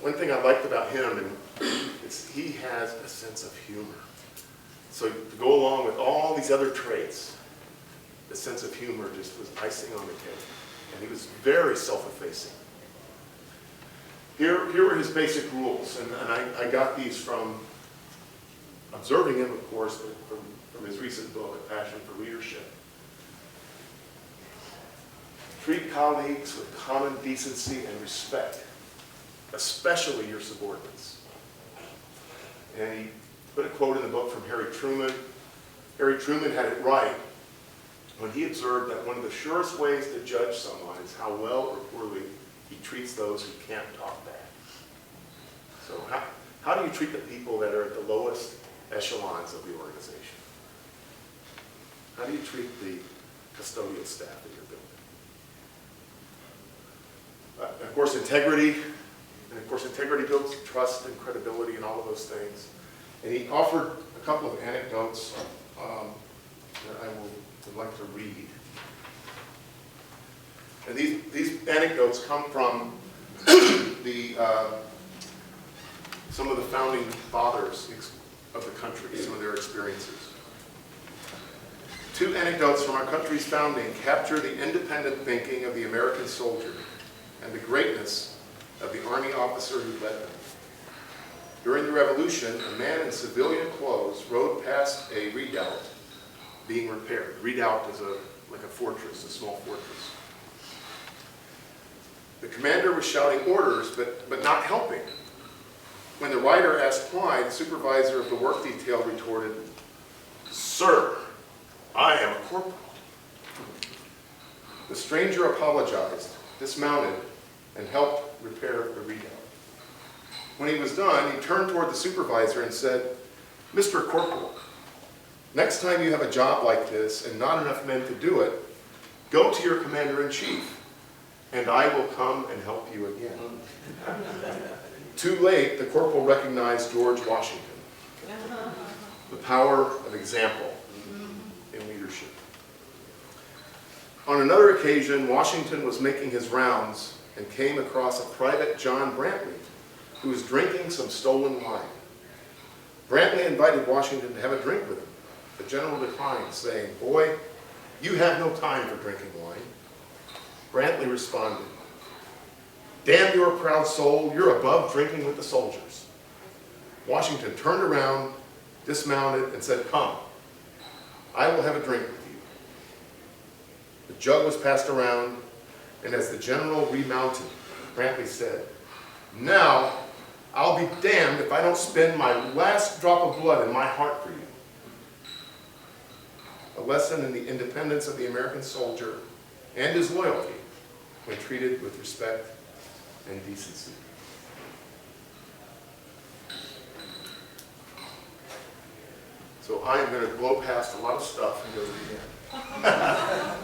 S2: One thing I liked about him is he has a sense of humor. So to go along with all these other traits, the sense of humor just was icing on the cake. And he was very self-effacing. Here were his basic rules, and I got these from observing him, of course, from his recent book, A Passion for Leadership. Treat colleagues with common decency and respect, especially your subordinates. And he put a quote in the book from Harry Truman. Harry Truman had it right when he observed that one of the surest ways to judge someone is how well or poorly he treats those who can't talk back. So how do you treat the people that are at the lowest echelons of the organization? How do you treat the custodial staff that you're building? Of course, integrity. And of course, integrity builds trust and credibility and all of those things. And he offered a couple of anecdotes that I would like to read. And these anecdotes come from some of the founding fathers of the country, some of their experiences. 2 anecdotes from our country's founding capture the independent thinking of the American soldier and the greatness of the army officer who led them. During the Revolution, a man in civilian clothes rode past a redoubt being repaired. Redoubt is like a fortress, a small fortress. The commander was shouting orders, but not helping. When the rider asked why, the supervisor of the work detail retorted, "Sir, I am a corporal." The stranger apologized, dismounted, and helped repair the redoubt. When he was done, he turned toward the supervisor and said, "Mr. Corporal, next time you have a job like this and not enough men to do it, go to your commander-in-chief, and I will come and help you again." Too late, the corporal recognized George Washington. The power of example in leadership. On another occasion, Washington was making his rounds and came across a Private John Brantley, who was drinking some stolen wine. Brantley invited Washington to have a drink with him. The general declined, saying, "Boy, you have no time for drinking wine." Brantley responded, "Damn your proud soul, you're above drinking with the soldiers." Washington turned around, dismounted, and said, "Come, I will have a drink with you." The jug was passed around, and as the general remounted, Brantley said, "Now, I'll be damned if I don't spend my last drop of blood in my heart for you." A lesson in the independence of the American soldier and his loyalty when treated with respect and decency. So I am going to blow past a lot of stuff and go to the end.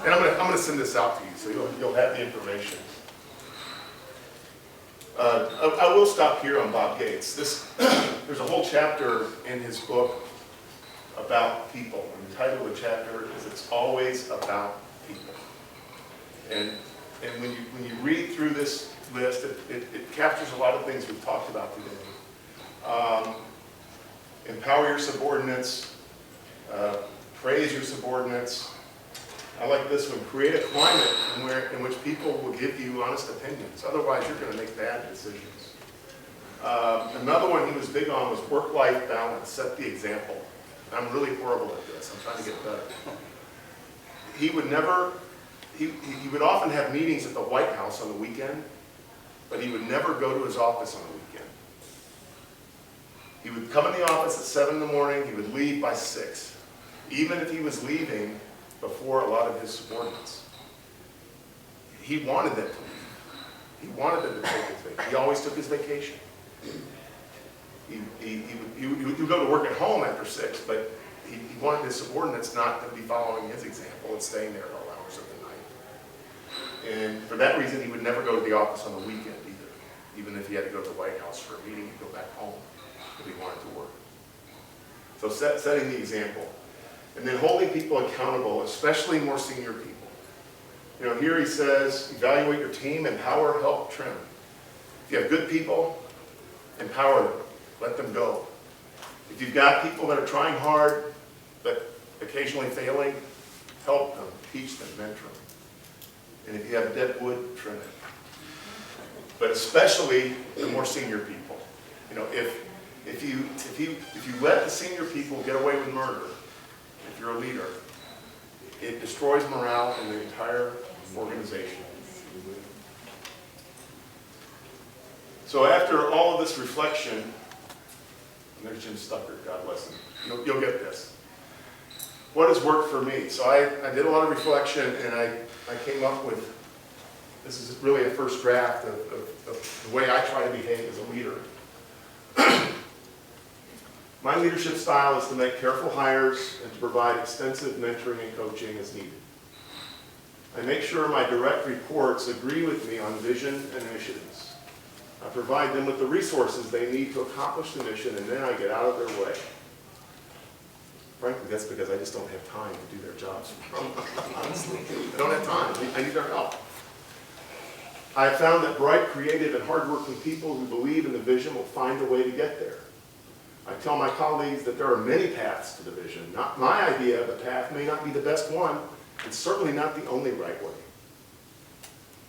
S2: And I'm going to send this out to you so you'll have the information. I will stop here on Bob Gates. There's a whole chapter in his book about people. And the title of the chapter is "It's Always About People." And when you read through this list, it captures a lot of things we've talked about today. Empower your subordinates, praise your subordinates. I like this one: create a climate in which people will give you honest opinions. Otherwise, you're going to make bad decisions. Another one he was big on was work-life balance. Set the example. I'm really horrible at this. I'm trying to get better. He would often have meetings at the White House on the weekend, but he would never go to his office on the weekend. He would come in the office at 7 in the morning. He would leave by 6, even if he was leaving before a lot of his subordinates. He wanted them to leave. He wanted them to take his vacation. He always took his vacation. He would go to work at home after 6, but he wanted his subordinates not to be following his example and staying there at all hours of the night. And for that reason, he would never go to the office on the weekend either. Even if he had to go to the White House for a meeting, he'd go back home if he wanted to work. So setting the example. And then holding people accountable, especially more senior people. You know, here he says, evaluate your team, empower, help, trim. If you have good people, empower them. Let them go. If you've got people that are trying hard, but occasionally failing, help them, teach them, mentor them. And if you have dead wood, trim it. But especially the more senior people. You know, if you let the senior people get away with murder, if you're a leader, it destroys morale in the entire organization. So after all of this reflection, and there's Jim Stucker, God bless him, you'll get this. What has worked for me? So I did a lot of reflection, and I came up with, this is really a first draft of the way I try to behave as a leader. My leadership style is to make careful hires and to provide extensive mentoring and coaching as needed. I make sure my direct reports agree with me on vision and initiatives. I provide them with the resources they need to accomplish the mission, and then I get out of their way. Frankly, that's because I just don't have time to do their jobs. Honestly, I don't have time. I need their help. I have found that bright, creative, and hardworking people who believe in the vision will find a way to get there. I tell my colleagues that there are many paths to the vision. Not my idea of the path may not be the best one, and certainly not the only right way.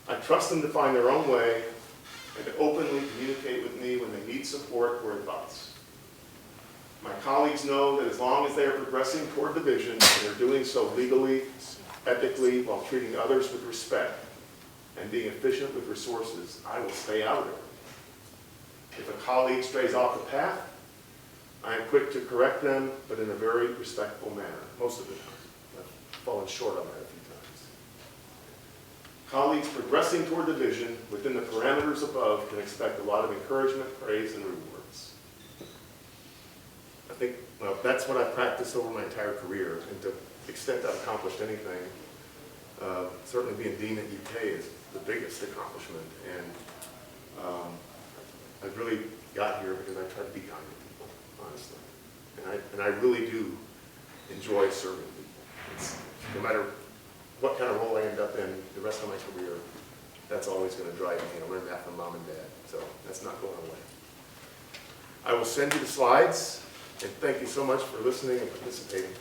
S2: I trust them to find their own way and to openly communicate with me when they need support or advice. My colleagues know that as long as they are progressing toward the vision, and they're doing so legally ethically while treating others with respect, and being efficient with resources, I will stay out of it. If a colleague strays off the path, I am quick to correct them, but in a very respectful manner, most of the time. I've fallen short on that a few times. Colleagues progressing toward the vision within the parameters above can expect a lot of encouragement, praise, and rewards. I think that's what I've practiced over my entire career, and to the extent I've accomplished anything, certainly being dean at UK is the biggest accomplishment, and I've really got here because I try to be kind to people, honestly. And I really do enjoy serving people. It's, no matter what kind of role I end up in the rest of my career, that's always going to drive me. I learned that from mom and dad, so that's not going away. I will send you the slides, and thank you so much for listening and participating.